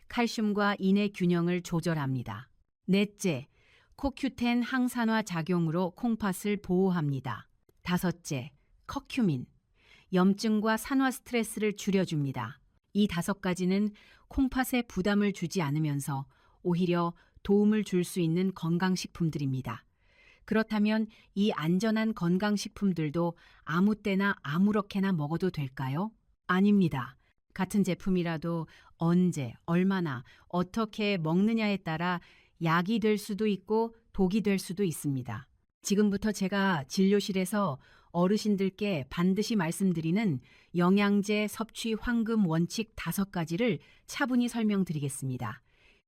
칼슘과 인의 균형을 조절합니다. 넷째, 코큐텐 항산화 작용으로 콩팥을 보호합니다. 다섯째, 커큐민, 염증과 산화 스트레스를 줄여줍니다. 이 5가지는 콩팥에 부담을 주지 않으면서 오히려 도움을 줄 수 있는 건강식품들입니다. 그렇다면 이 안전한 건강식품들도 아무 때나 아무렇게나 먹어도 될까요? 아닙니다. 같은 제품이라도 언제, 얼마나, 어떻게 먹느냐에 따라 약이 될 수도 있고 독이 될 수도 있습니다. 지금부터 제가 진료실에서 어르신들께 반드시 말씀드리는 영양제 섭취 황금 원칙 5가지를 차분히 설명드리겠습니다.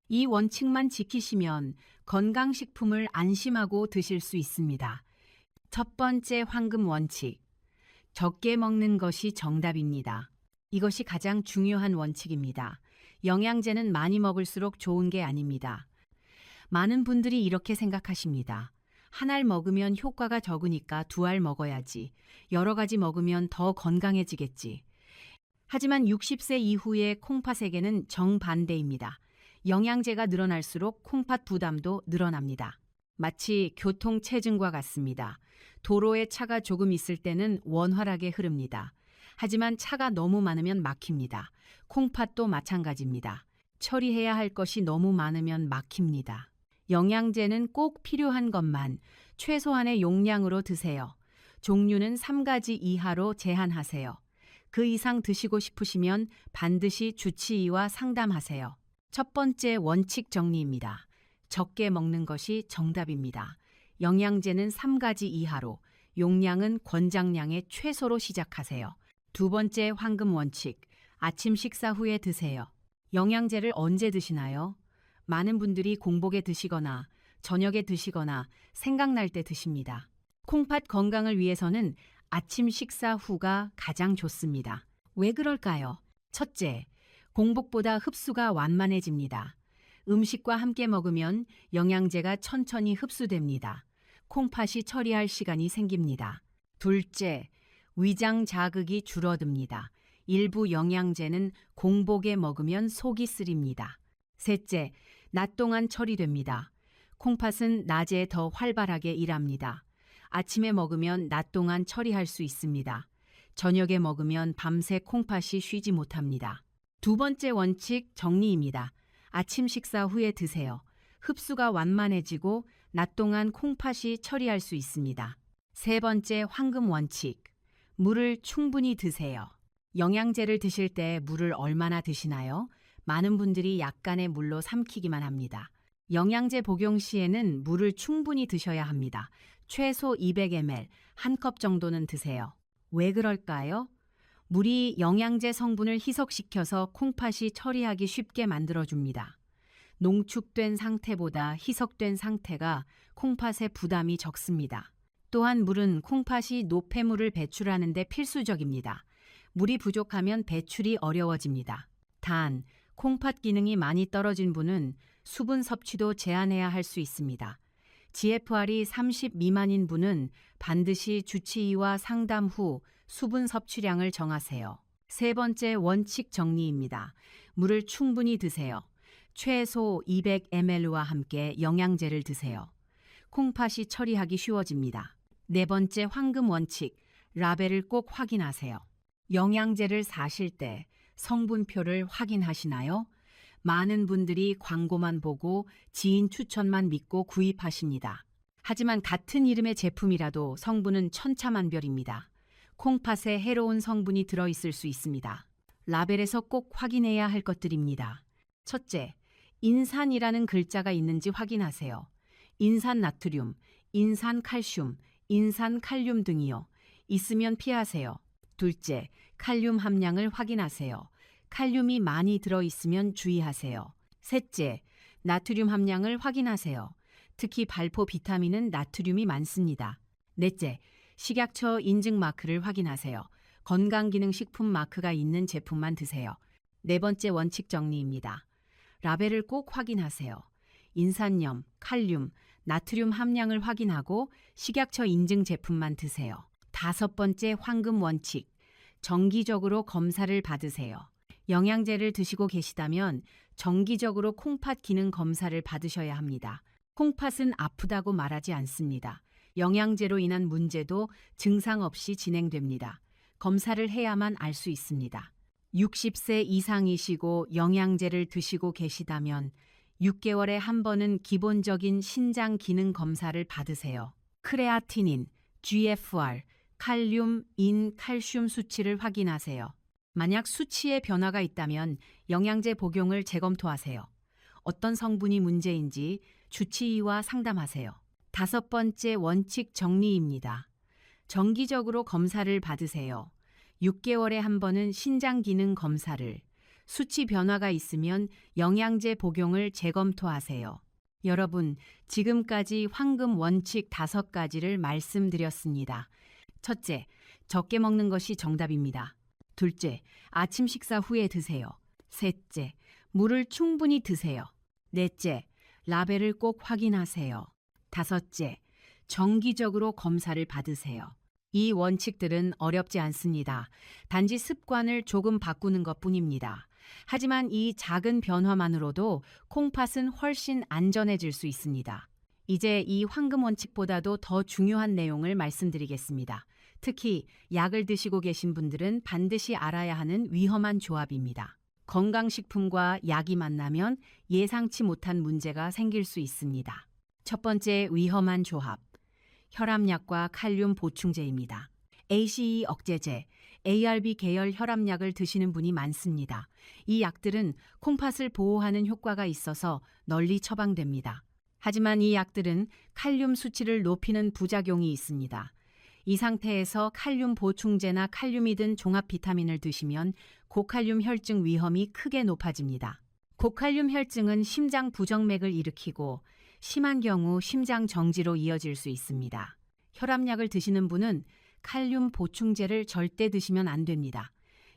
이 원칙만 지키시면 건강식품을 안심하고 드실 수 있습니다. 첫 번째 황금 원칙, 적게 먹는 것이 정답입니다. 이것이 가장 중요한 원칙입니다. 영양제는 많이 먹을수록 좋은 게 아닙니다. 많은 분들이 이렇게 생각하십니다. 한 알 먹으면 효과가 적으니까 2알 먹어야지. 여러 가지 먹으면 더 건강해지겠지. 하지만 60세 이후의 콩팥에게는 정반대입니다. 영양제가 늘어날수록 콩팥 부담도 늘어납니다. 마치 교통체증과 같습니다. 도로에 차가 조금 있을 때는 원활하게 흐릅니다. 하지만 차가 너무 많으면 막힙니다. 콩팥도 마찬가지입니다. 처리해야 할 것이 너무 많으면 막힙니다. 영양제는 꼭 필요한 것만 최소한의 용량으로 드세요. 종류는 3가지 이하로 제한하세요. 그 이상 드시고 싶으시면 반드시 주치의와 상담하세요. 첫 번째 원칙 정리입니다. 적게 먹는 것이 정답입니다. 영양제는 3가지 이하로, 용량은 권장량의 최소로 시작하세요. 두 번째 황금 원칙, 아침 식사 후에 드세요. 영양제를 언제 드시나요? 많은 분들이 공복에 드시거나 저녁에 드시거나 생각날 때 드십니다. 콩팥 건강을 위해서는 아침 식사 후가 가장 좋습니다. 왜 그럴까요? 첫째, 공복보다 흡수가 완만해집니다. 음식과 함께 먹으면 영양제가 천천히 흡수됩니다. 콩팥이 처리할 시간이 생깁니다. 둘째, 위장 자극이 줄어듭니다. 일부 영양제는 공복에 먹으면 속이 쓰립니다. 셋째, 낮 동안 처리됩니다. 콩팥은 낮에 더 활발하게 일합니다. 아침에 먹으면 낮 동안 처리할 수 있습니다. 저녁에 먹으면 밤새 콩팥이 쉬지 못합니다. 두 번째 원칙 정리입니다. 아침 식사 후에 드세요. 흡수가 완만해지고 낮 동안 콩팥이 처리할 수 있습니다. 세 번째 황금 원칙, 물을 충분히 드세요. 영양제를 드실 때 물을 얼마나 드시나요? 많은 분들이 약간의 물로 삼키기만 합니다. 영양제 복용 시에는 물을 충분히 드셔야 합니다. 최소 200ml, 1컵 정도는 드세요. 왜 그럴까요? 물이 영양제 성분을 희석시켜서 콩팥이 처리하기 쉽게 만들어줍니다. 농축된 상태보다 희석된 상태가 콩팥의 부담이 적습니다. 또한 물은 콩팥이 노폐물을 배출하는 데 필수적입니다. 물이 부족하면 배출이 어려워집니다. 단, 콩팥 기능이 많이 떨어진 분은 수분 섭취도 제한해야 할 수 있습니다. GFR이 30 미만인 분은 반드시 주치의와 상담 후 수분 섭취량을 정하세요. 세 번째 원칙 정리입니다. 물을 충분히 드세요. 최소 200ml와 함께 영양제를 드세요. 콩팥이 처리하기 쉬워집니다. 네 번째 황금 원칙, 라벨을 꼭 확인하세요. 영양제를 사실 때 성분표를 확인하시나요? 많은 분들이 광고만 보고 지인 추천만 믿고 구입하십니다. 하지만 같은 이름의 제품이라도 성분은 천차만별입니다. 콩팥에 해로운 성분이 들어있을 수 있습니다. 라벨에서 꼭 확인해야 할 것들입니다. 첫째, 인산이라는 글자가 있는지 확인하세요. 인산 나트륨, 인산 칼슘, 인산 칼륨 등이요. 있으면 피하세요. 둘째, 칼륨 함량을 확인하세요. 칼륨이 많이 들어있으면 주의하세요. 셋째, 나트륨 함량을 확인하세요. 특히 발포 비타민은 나트륨이 많습니다. 넷째, 식약처 인증 마크를 확인하세요. 건강기능식품 마크가 있는 제품만 드세요. 네 번째 원칙 정리입니다. 라벨을 꼭 확인하세요. 인산염, 칼륨, 나트륨 함량을 확인하고 식약처 인증 제품만 드세요. 다섯 번째 황금 원칙. 정기적으로 검사를 받으세요. 영양제를 드시고 계시다면 정기적으로 콩팥 기능 검사를 받으셔야 합니다. 콩팥은 아프다고 말하지 않습니다. 영양제로 인한 문제도 증상 없이 진행됩니다. 검사를 해야만 알 수 있습니다. 60세 이상이시고 영양제를 드시고 계시다면 6개월에 한 번은 기본적인 신장 기능 검사를 받으세요. 크레아티닌, GFR, 칼륨, 인, 칼슘 수치를 확인하세요. 만약 수치에 변화가 있다면 영양제 복용을 재검토하세요. 어떤 성분이 문제인지 주치의와 상담하세요. 다섯 번째 원칙 정리입니다. 정기적으로 검사를 받으세요. 6개월에 한 번은 신장 기능 검사를, 수치 변화가 있으면 영양제 복용을 재검토하세요. 여러분, 지금까지 황금 원칙 5가지를 말씀드렸습니다. 첫째, 적게 먹는 것이 정답입니다. 둘째, 아침 식사 후에 드세요. 셋째, 물을 충분히 드세요. 넷째, 라벨을 꼭 확인하세요. 다섯째, 정기적으로 검사를 받으세요. 이 원칙들은 어렵지 않습니다. 단지 습관을 조금 바꾸는 것뿐입니다. 하지만 이 작은 변화만으로도 콩팥은 훨씬 안전해질 수 있습니다. 이제 이 황금 원칙보다도 더 중요한 내용을 말씀드리겠습니다. 특히 약을 드시고 계신 분들은 반드시 알아야 하는 위험한 조합입니다. 건강식품과 약이 만나면 예상치 못한 문제가 생길 수 있습니다. 첫 번째 위험한 조합, 혈압약과 칼륨 보충제입니다. ACE 억제제, ARB 계열 혈압약을 드시는 분이 많습니다. 이 약들은 콩팥을 보호하는 효과가 있어서 널리 처방됩니다. 하지만 이 약들은 칼륨 수치를 높이는 부작용이 있습니다. 이 상태에서 칼륨 보충제나 칼륨이 든 종합 비타민을 드시면 고칼륨 혈증 위험이 크게 높아집니다. 고칼륨 혈증은 심장 부정맥을 일으키고 심한 경우 심장 정지로 이어질 수 있습니다. 혈압약을 드시는 분은 칼륨 보충제를 절대 드시면 안 됩니다.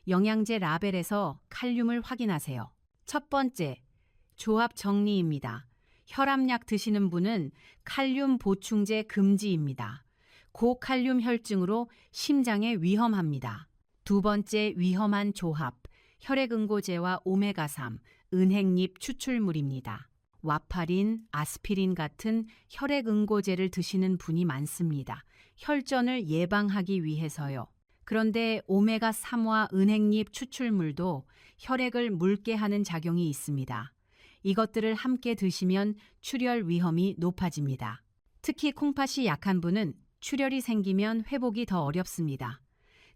영양제 라벨에서 칼륨을 확인하세요. 첫 번째, 조합 정리입니다. 혈압약 드시는 분은 칼륨 보충제 금지입니다. 고칼륨 혈증으로 심장에 위험합니다. 두 번째 위험한 조합, 혈액응고제와 오메가3, 은행잎 추출물입니다. 와파린, 아스피린 같은 혈액응고제를 드시는 분이 많습니다. 혈전을 예방하기 위해서요. 그런데 오메가3와 은행잎 추출물도 혈액을 묽게 하는 작용이 있습니다. 이것들을 함께 드시면 출혈 위험이 높아집니다. 특히 콩팥이 약한 분은 출혈이 생기면 회복이 더 어렵습니다.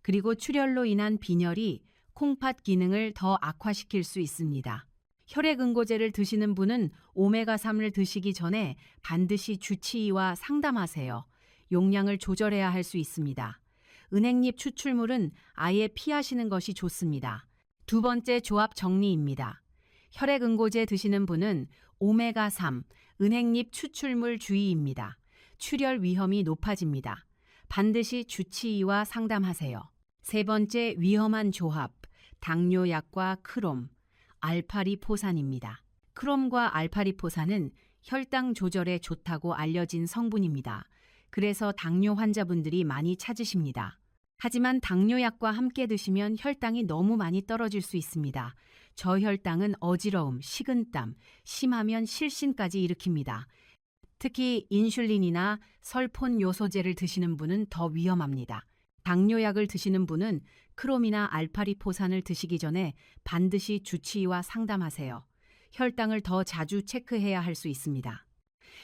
그리고 출혈로 인한 빈혈이 콩팥 기능을 더 악화시킬 수 있습니다. 혈액응고제를 드시는 분은 오메가3을 드시기 전에 반드시 주치의와 상담하세요. 용량을 조절해야 할 수 있습니다. 은행잎 추출물은 아예 피하시는 것이 좋습니다. 두 번째 조합 정리입니다. 혈액응고제 드시는 분은 오메가3, 은행잎 추출물 주의입니다. 출혈 위험이 높아집니다. 반드시 주치의와 상담하세요. 세 번째 위험한 조합, 당뇨약과 크롬, 알파리포산입니다. 크롬과 알파리포산은 혈당 조절에 좋다고 알려진 성분입니다. 그래서 당뇨 환자분들이 많이 찾으십니다. 하지만 당뇨약과 함께 드시면 혈당이 너무 많이 떨어질 수 있습니다. 저혈당은 어지러움, 식은땀, 심하면 실신까지 일으킵니다. 특히 인슐린이나 설폰 요소제를 드시는 분은 더 위험합니다. 당뇨약을 드시는 분은 크롬이나 알파리포산을 드시기 전에 반드시 주치의와 상담하세요. 혈당을 더 자주 체크해야 할 수 있습니다.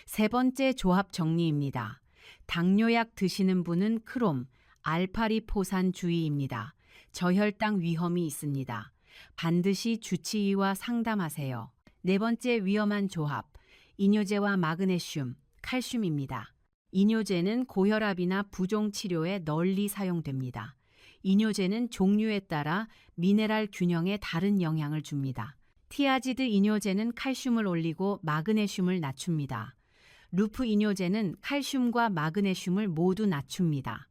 세 번째 조합 정리입니다. 당뇨약 드시는 분은 크롬, 알파리포산 주의입니다. 저혈당 위험이 있습니다. 반드시 주치의와 상담하세요. 네 번째 위험한 조합, 이뇨제와 마그네슘, 칼슘입니다. 이뇨제는 고혈압이나 부종 치료에 널리 사용됩니다. 이뇨제는 종류에 따라 미네랄 균형에 다른 영향을 줍니다. 티아지드 이뇨제는 칼슘을 올리고 마그네슘을 낮춥니다. 루프 이뇨제는 칼슘과 마그네슘을 모두 낮춥니다.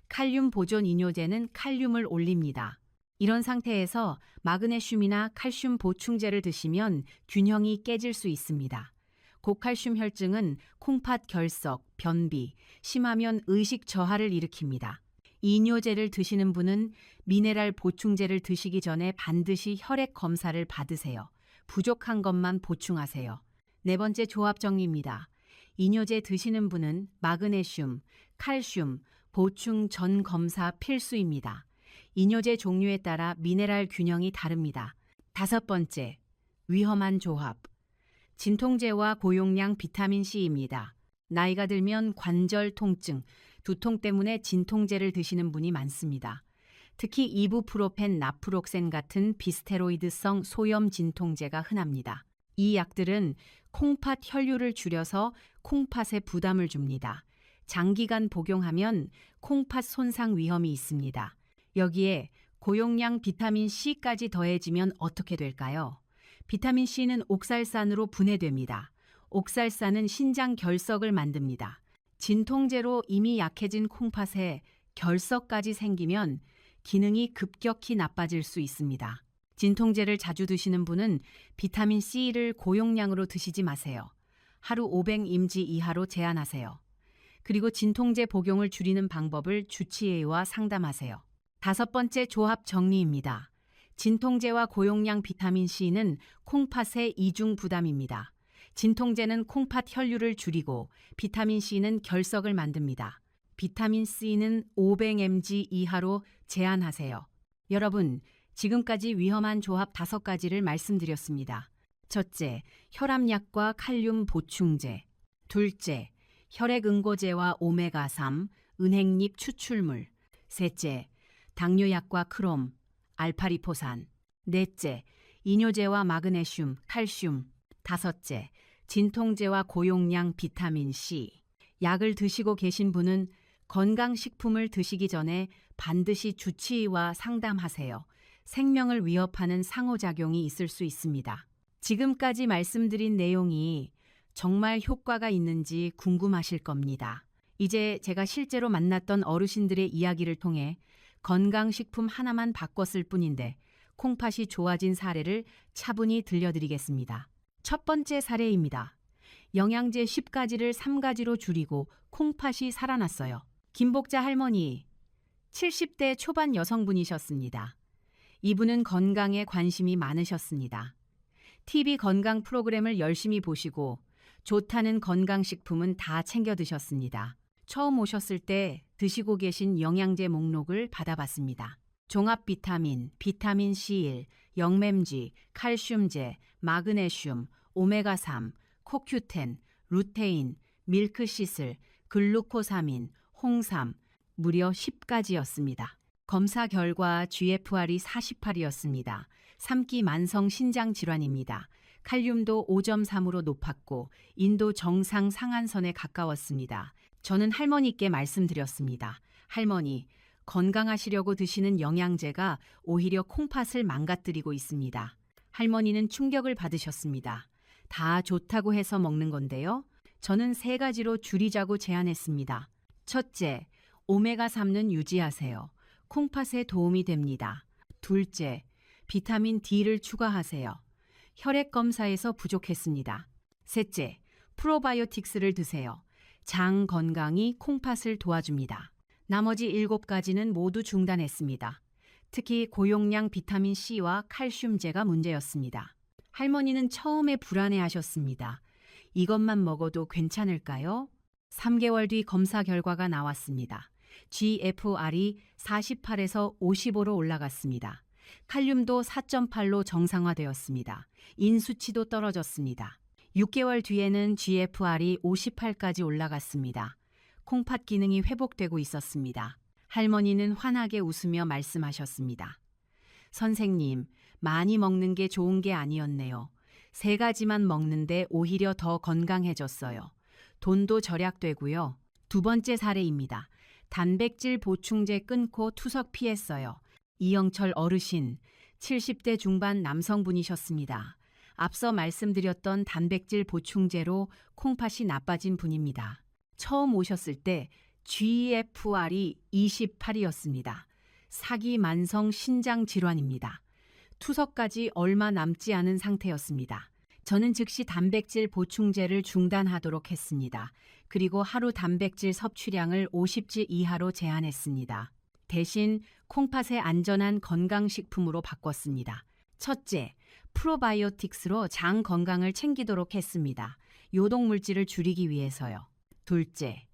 칼륨 보존 이뇨제는 칼륨을 올립니다. 이런 상태에서 마그네슘이나 칼슘 보충제를 드시면 균형이 깨질 수 있습니다. 고칼슘 혈증은 콩팥 결석, 변비, 심하면 의식 저하를 일으킵니다. 이뇨제를 드시는 분은 미네랄 보충제를 드시기 전에 반드시 혈액 검사를 받으세요. 부족한 것만 보충하세요. 네 번째 조합 정리입니다. 이뇨제 드시는 분은 마그네슘, 칼슘, 보충 전 검사 필수입니다. 이뇨제 종류에 따라 미네랄 균형이 다릅니다. 다섯 번째, 위험한 조합. 진통제와 고용량 비타민C입니다. 나이가 들면 관절 통증, 두통 때문에 진통제를 드시는 분이 많습니다. 특히 이부프로펜, 나프록센 같은 비스테로이드성 소염 진통제가 흔합니다. 이 약들은 콩팥 혈류를 줄여서 콩팥에 부담을 줍니다. 장기간 복용하면 콩팥 손상 위험이 있습니다. 여기에 고용량 비타민C까지 더해지면 어떻게 될까요? 비타민C는 옥살산으로 분해됩니다. 옥살산은 신장 결석을 만듭니다. 진통제로 이미 약해진 콩팥에 결석까지 생기면 기능이 급격히 나빠질 수 있습니다. 진통제를 자주 드시는 분은 비타민C를 고용량으로 드시지 마세요. 하루 500mg 이하로 제한하세요. 그리고 진통제 복용을 줄이는 방법을 주치의와 상담하세요. 다섯 번째 조합 정리입니다. 진통제와 고용량 비타민C는 콩팥의 이중 부담입니다. 진통제는 콩팥 혈류를 줄이고 비타민C는 결석을 만듭니다. 비타민C는 500mg 이하로 제한하세요. 여러분, 지금까지 위험한 조합 5가지를 말씀드렸습니다. 첫째, 혈압약과 칼륨 보충제. 둘째, 혈액응고제와 오메가3, 은행잎 추출물. 셋째, 당뇨약과 크롬, 알파리포산. 넷째, 이뇨제와 마그네슘, 칼슘. 다섯째, 진통제와 고용량 비타민C. 약을 드시고 계신 분은 건강식품을 드시기 전에 반드시 주치의와 상담하세요. 생명을 위협하는 상호작용이 있을 수 있습니다. 지금까지 말씀드린 내용이 정말 효과가 있는지 궁금하실 겁니다. 이제 제가 실제로 만났던 어르신들의 이야기를 통해 건강식품 하나만 바꿨을 뿐인데 콩팥이 좋아진 사례를 차분히 들려드리겠습니다. 첫 번째 사례입니다. 영양제 10가지를 3가지로 줄이고 콩팥이 살아났어요. 김복자 할머니, 70대 초반 여성분이셨습니다. 이분은 건강에 관심이 많으셨습니다. TV 건강 프로그램을 열심히 보시고 좋다는 건강식품은 다 챙겨 드셨습니다. 처음 오셨을 때 드시고 계신 영양제 목록을 받아봤습니다. 종합 비타민, 비타민 C1, 영맴지, 칼슘제, 마그네슘, 오메가3, 코큐텐, 루테인, 밀크시슬, 글루코사민, 홍삼, 무려 10가지였습니다. 검사 결과 GFR이 48이었습니다. 3기 만성 신장 질환입니다. 칼륨도 5.3으로 높았고 인도 정상 상한선에 가까웠습니다. 저는 할머니께 말씀드렸습니다. 할머니, 건강하시려고 드시는 영양제가 오히려 콩팥을 망가뜨리고 있습니다. 할머니는 충격을 받으셨습니다. 다 좋다고 해서 먹는 건데요. 저는 3가지로 줄이자고 제안했습니다. 첫째, 오메가3는 유지하세요. 콩팥에 도움이 됩니다. 둘째, 비타민 D를 추가하세요. 혈액 검사에서 부족했습니다. 셋째, 프로바이오틱스를 드세요. 장 건강이 콩팥을 도와줍니다. 나머지 7가지는 모두 중단했습니다. 특히 고용량 비타민 C와 칼슘제가 문제였습니다. 할머니는 처음에 불안해하셨습니다. 이것만 먹어도 괜찮을까요? 3개월 뒤 검사 결과가 나왔습니다. GFR이 48에서 55로 올라갔습니다. 칼륨도 4.8로 정상화되었습니다. 인수치도 떨어졌습니다. 6개월 뒤에는 GFR이 58까지 올라갔습니다. 콩팥 기능이 회복되고 있었습니다. 할머니는 환하게 웃으며 말씀하셨습니다. 선생님, 많이 먹는 게 좋은 게 아니었네요. 3가지만 먹는데 오히려 더 건강해졌어요. 돈도 절약되고요. 두 번째 사례입니다. 단백질 보충제 끊고 투석 피했어요. 이영철 어르신, 70대 중반 남성분이셨습니다. 앞서 말씀드렸던 단백질 보충제로 콩팥이 나빠진 분입니다. 처음 오셨을 때 GFR이 28이었습니다. 사기 만성 신장 질환입니다. 투석까지 얼마 남지 않은 상태였습니다. 저는 즉시 단백질 보충제를 중단하도록 했습니다. 그리고 하루 단백질 섭취량을 50지 이하로 제한했습니다. 대신 콩팥의 안전한 건강식품으로 바꿨습니다. 첫째, 프로바이오틱스로 장 건강을 챙기도록 했습니다. 요독물질을 줄이기 위해서요. 둘째,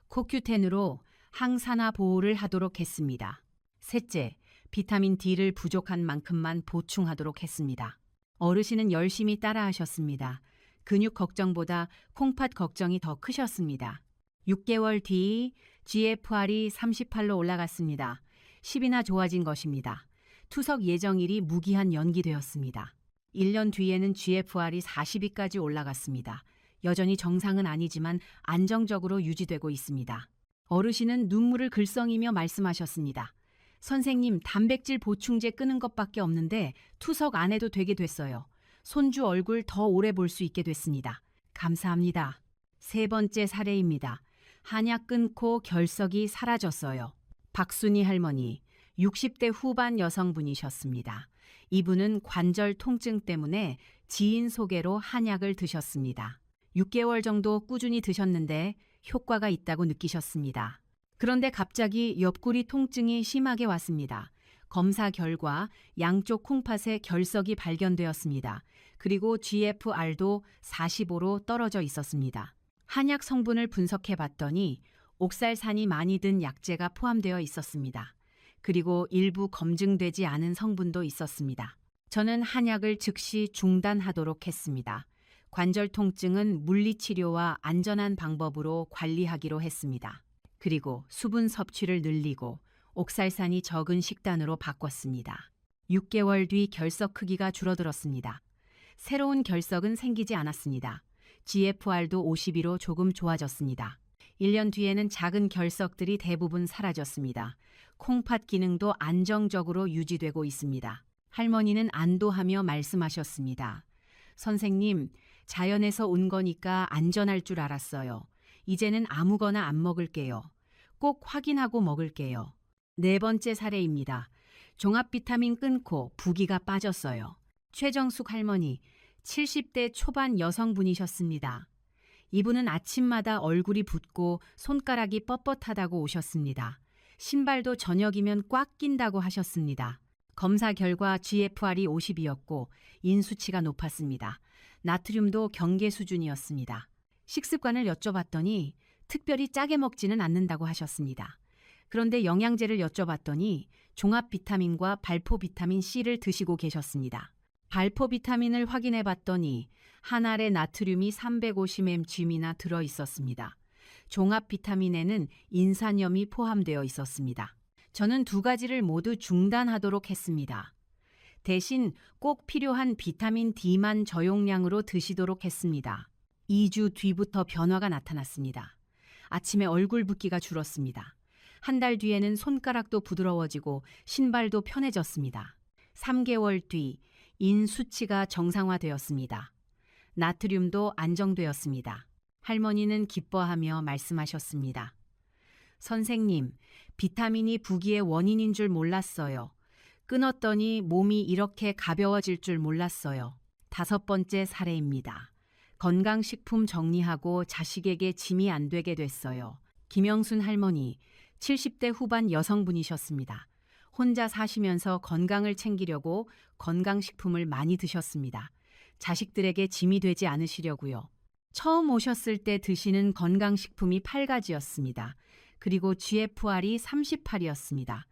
코큐텐으로 항산화 보호를 하도록 했습니다. 셋째, 비타민 D를 부족한 만큼만 보충하도록 했습니다. 어르신은 열심히 따라하셨습니다. 근육 걱정보다 콩팥 걱정이 더 크셨습니다. 6개월 뒤 GFR이 38로 올라갔습니다. 10이나 좋아진 것입니다. 투석 예정일이 무기한 연기되었습니다. 1년 뒤에는 GFR이 40위까지 올라갔습니다. 여전히 정상은 아니지만 안정적으로 유지되고 있습니다. 어르신은 눈물을 글썽이며 말씀하셨습니다. 선생님, 단백질 보충제 끊은 것밖에 없는데 투석 안 해도 되게 됐어요. 손주 얼굴 더 오래 볼 수 있게 됐습니다. 감사합니다. 세 번째 사례입니다. 한약 끊고 결석이 사라졌어요. 박순희 할머니, 60대 후반 여성분이셨습니다. 이분은 관절 통증 때문에 지인 소개로 한약을 드셨습니다. 6개월 정도 꾸준히 드셨는데 효과가 있다고 느끼셨습니다. 그런데 갑자기 옆구리 통증이 심하게 왔습니다. 검사 결과 양쪽 콩팥에 결석이 발견되었습니다. 그리고 GFR도 45로 떨어져 있었습니다. 한약 성분을 분석해 봤더니 옥살산이 많이 든 약재가 포함되어 있었습니다. 그리고 일부 검증되지 않은 성분도 있었습니다. 저는 한약을 즉시 중단하도록 했습니다. 관절 통증은 물리치료와 안전한 방법으로 관리하기로 했습니다. 그리고 수분 섭취를 늘리고 옥살산이 적은 식단으로 바꿨습니다. 6개월 뒤 결석 크기가 줄어들었습니다. 새로운 결석은 생기지 않았습니다. GFR도 52로 조금 좋아졌습니다. 1년 뒤에는 작은 결석들이 대부분 사라졌습니다. 콩팥 기능도 안정적으로 유지되고 있습니다. 할머니는 안도하며 말씀하셨습니다. 선생님, 자연에서 온 거니까 안전할 줄 알았어요. 이제는 아무거나 안 먹을게요. 꼭 확인하고 먹을게요. 네 번째 사례입니다. 종합 비타민 끊고 부기가 빠졌어요. 최정숙 할머니, 70대 초반 여성분이셨습니다. 이분은 아침마다 얼굴이 붓고 손가락이 뻣뻣하다고 오셨습니다. 신발도 저녁이면 꽉 낀다고 하셨습니다. 검사 결과 GFR이 50이었고 인수치가 높았습니다. 나트륨도 경계 수준이었습니다. 식습관을 여쭤봤더니 특별히 짜게 먹지는 않는다고 하셨습니다. 그런데 영양제를 여쭤봤더니 종합 비타민과 발포 비타민 C를 드시고 계셨습니다. 발포 비타민을 확인해 봤더니 한 알의 나트륨이 350mg이나 들어 있었습니다. 종합 비타민에는 인산염이 포함되어 있었습니다. 저는 두 가지를 모두 중단하도록 했습니다. 대신 꼭 필요한 비타민 D만 저용량으로 드시도록 했습니다. 2주 뒤부터 변화가 나타났습니다. 아침에 얼굴 붓기가 줄었습니다. 한 달 뒤에는 손가락도 부드러워지고 신발도 편해졌습니다. 3개월 뒤 인 수치가 정상화되었습니다. 나트륨도 안정되었습니다. 할머니는 기뻐하며 말씀하셨습니다. 선생님, 비타민이 부기의 원인인 줄 몰랐어요. 끊었더니 몸이 이렇게 가벼워질 줄 몰랐어요. 5번째 사례입니다. 건강식품 정리하고 자식에게 짐이 안 되게 됐어요. 김영순 할머니, 70대 후반 여성분이셨습니다. 혼자 사시면서 건강을 챙기려고 건강식품을 많이 드셨습니다. 자식들에게 짐이 되지 않으시려고요. 처음 오셨을 때 드시는 건강식품이 8가지였습니다. 그리고 GFR이 38이었습니다.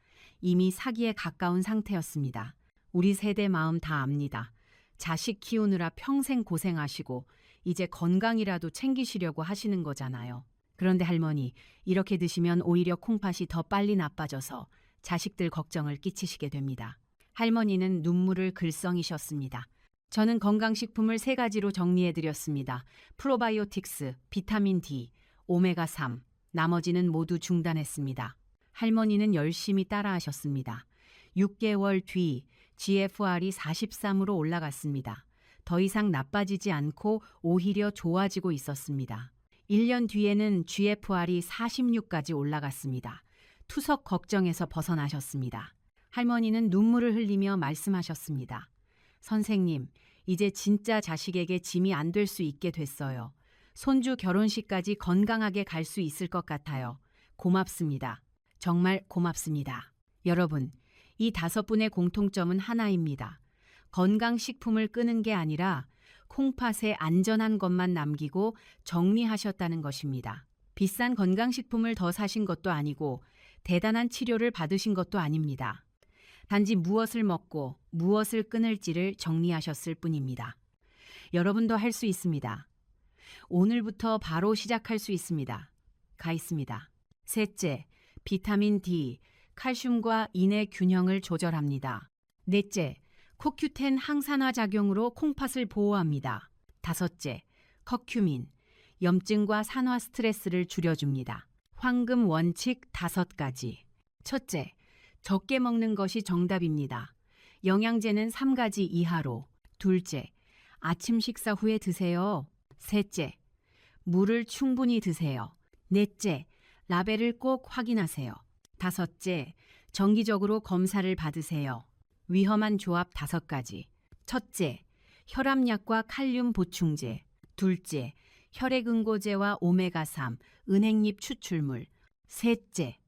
이미 사기에 가까운 상태였습니다. 우리 세대 마음 다 압니다. 자식 키우느라 평생 고생하시고 이제 건강이라도 챙기시려고 하시는 거잖아요. 그런데 할머니, 이렇게 드시면 오히려 콩팥이 더 빨리 나빠져서 자식들 걱정을 끼치시게 됩니다. 할머니는 눈물을 글썽이셨습니다. 저는 건강식품을 3가지로 정리해드렸습니다. 프로바이오틱스, 비타민 D, 오메가3, 나머지는 모두 중단했습니다. 할머니는 열심히 따라하셨습니다. 6개월 뒤 GFR이 43으로 올라갔습니다. 더 이상 나빠지지 않고 오히려 좋아지고 있었습니다. 1년 뒤에는 GFR이 46까지 올라갔습니다. 투석 걱정에서 벗어나셨습니다. 할머니는 눈물을 흘리며 말씀하셨습니다. 선생님, 이제 진짜 자식에게 짐이 안 될 수 있게 됐어요. 손주 결혼식까지 건강하게 갈 수 있을 것 같아요. 고맙습니다. 정말 고맙습니다. 여러분, 이 5분의 공통점은 하나입니다. 건강식품을 끄는 게 아니라 콩팥에 안전한 것만 남기고 정리하셨다는 것입니다. 비싼 건강식품을 더 사신 것도 아니고 대단한 치료를 받으신 것도 아닙니다. 단지 무엇을 먹고 무엇을 끊을지를 정리하셨을 뿐입니다. 여러분도 할 수 있습니다. 오늘부터 바로 시작할 수 있습니다. 가 있습니다. 셋째, 비타민 D, 칼슘과 인의 균형을 조절합니다. 넷째, 코큐텐 항산화 작용으로 콩팥을 보호합니다. 다섯째, 커큐민, 염증과 산화 스트레스를 줄여줍니다. 황금 원칙 5가지. 첫째, 적게 먹는 것이 정답입니다. 영양제는 3가지 이하로. 둘째, 아침 식사 후에 드세요. 셋째, 물을 충분히 드세요. 넷째, 라벨을 꼭 확인하세요. 다섯째, 정기적으로 검사를 받으세요. 위험한 조합 5가지. 첫째, 혈압약과 칼륨 보충제. 둘째, 혈액응고제와 오메가3, 은행잎 추출물. 셋째,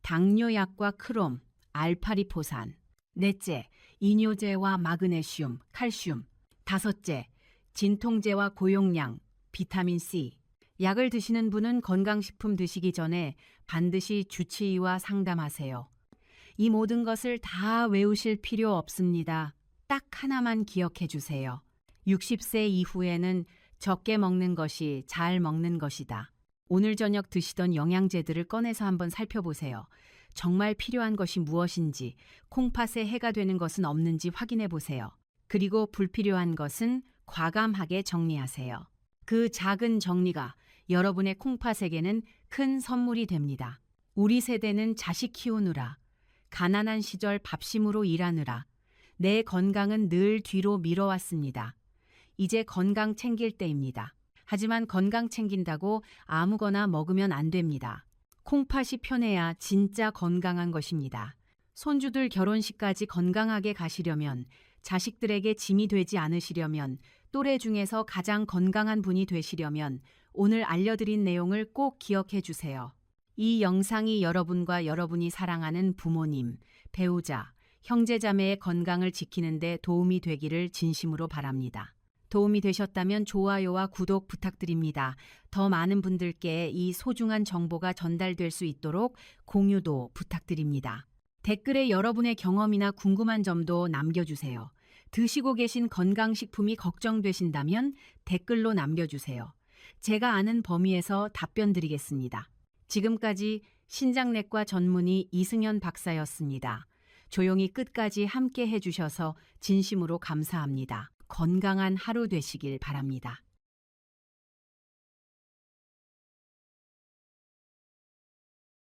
당뇨약과 크롬, 알파리포산. 넷째, 이뇨제와 마그네슘, 칼슘. 다섯째, 진통제와 고용량, 비타민C. 약을 드시는 분은 건강식품 드시기 전에 반드시 주치의와 상담하세요. 이 모든 것을 다 외우실 필요 없습니다. 딱 하나만 기억해 주세요. 60세 이후에는 적게 먹는 것이 잘 먹는 것이다. 오늘 저녁 드시던 영양제들을 꺼내서 한번 살펴보세요. 정말 필요한 것이 무엇인지, 콩팥에 해가 되는 것은 없는지 확인해 보세요. 그리고 불필요한 것은 과감하게 정리하세요. 그 작은 정리가 여러분의 콩팥에게는 큰 선물이 됩니다. 우리 세대는 자식 키우느라, 가난한 시절 밥심으로 일하느라 내 건강은 늘 뒤로 미뤄왔습니다. 이제 건강 챙길 때입니다. 하지만 건강 챙긴다고 아무거나 먹으면 안 됩니다. 콩팥이 편해야 진짜 건강한 것입니다. 손주들 결혼식까지 건강하게 가시려면, 자식들에게 짐이 되지 않으시려면, 또래 중에서 가장 건강한 분이 되시려면 오늘 알려드린 내용을 꼭 기억해 주세요. 이 영상이 여러분과 여러분이 사랑하는 부모님, 배우자, 형제자매의 건강을 지키는 데 도움이 되기를 진심으로 바랍니다. 도움이 되셨다면 좋아요와 구독 부탁드립니다. 더 많은 분들께 이 소중한 정보가 전달될 수 있도록 공유도 부탁드립니다. 댓글에 여러분의 경험이나 궁금한 점도 남겨주세요. 드시고 계신 건강식품이 걱정되신다면 댓글로 남겨주세요. 제가 아는 범위에서 답변 드리겠습니다. 지금까지 신장내과 전문의 이승현 박사였습니다. 조용히 끝까지 함께 해주셔서 진심으로 감사합니다. 건강한 하루 되시길 바랍니다.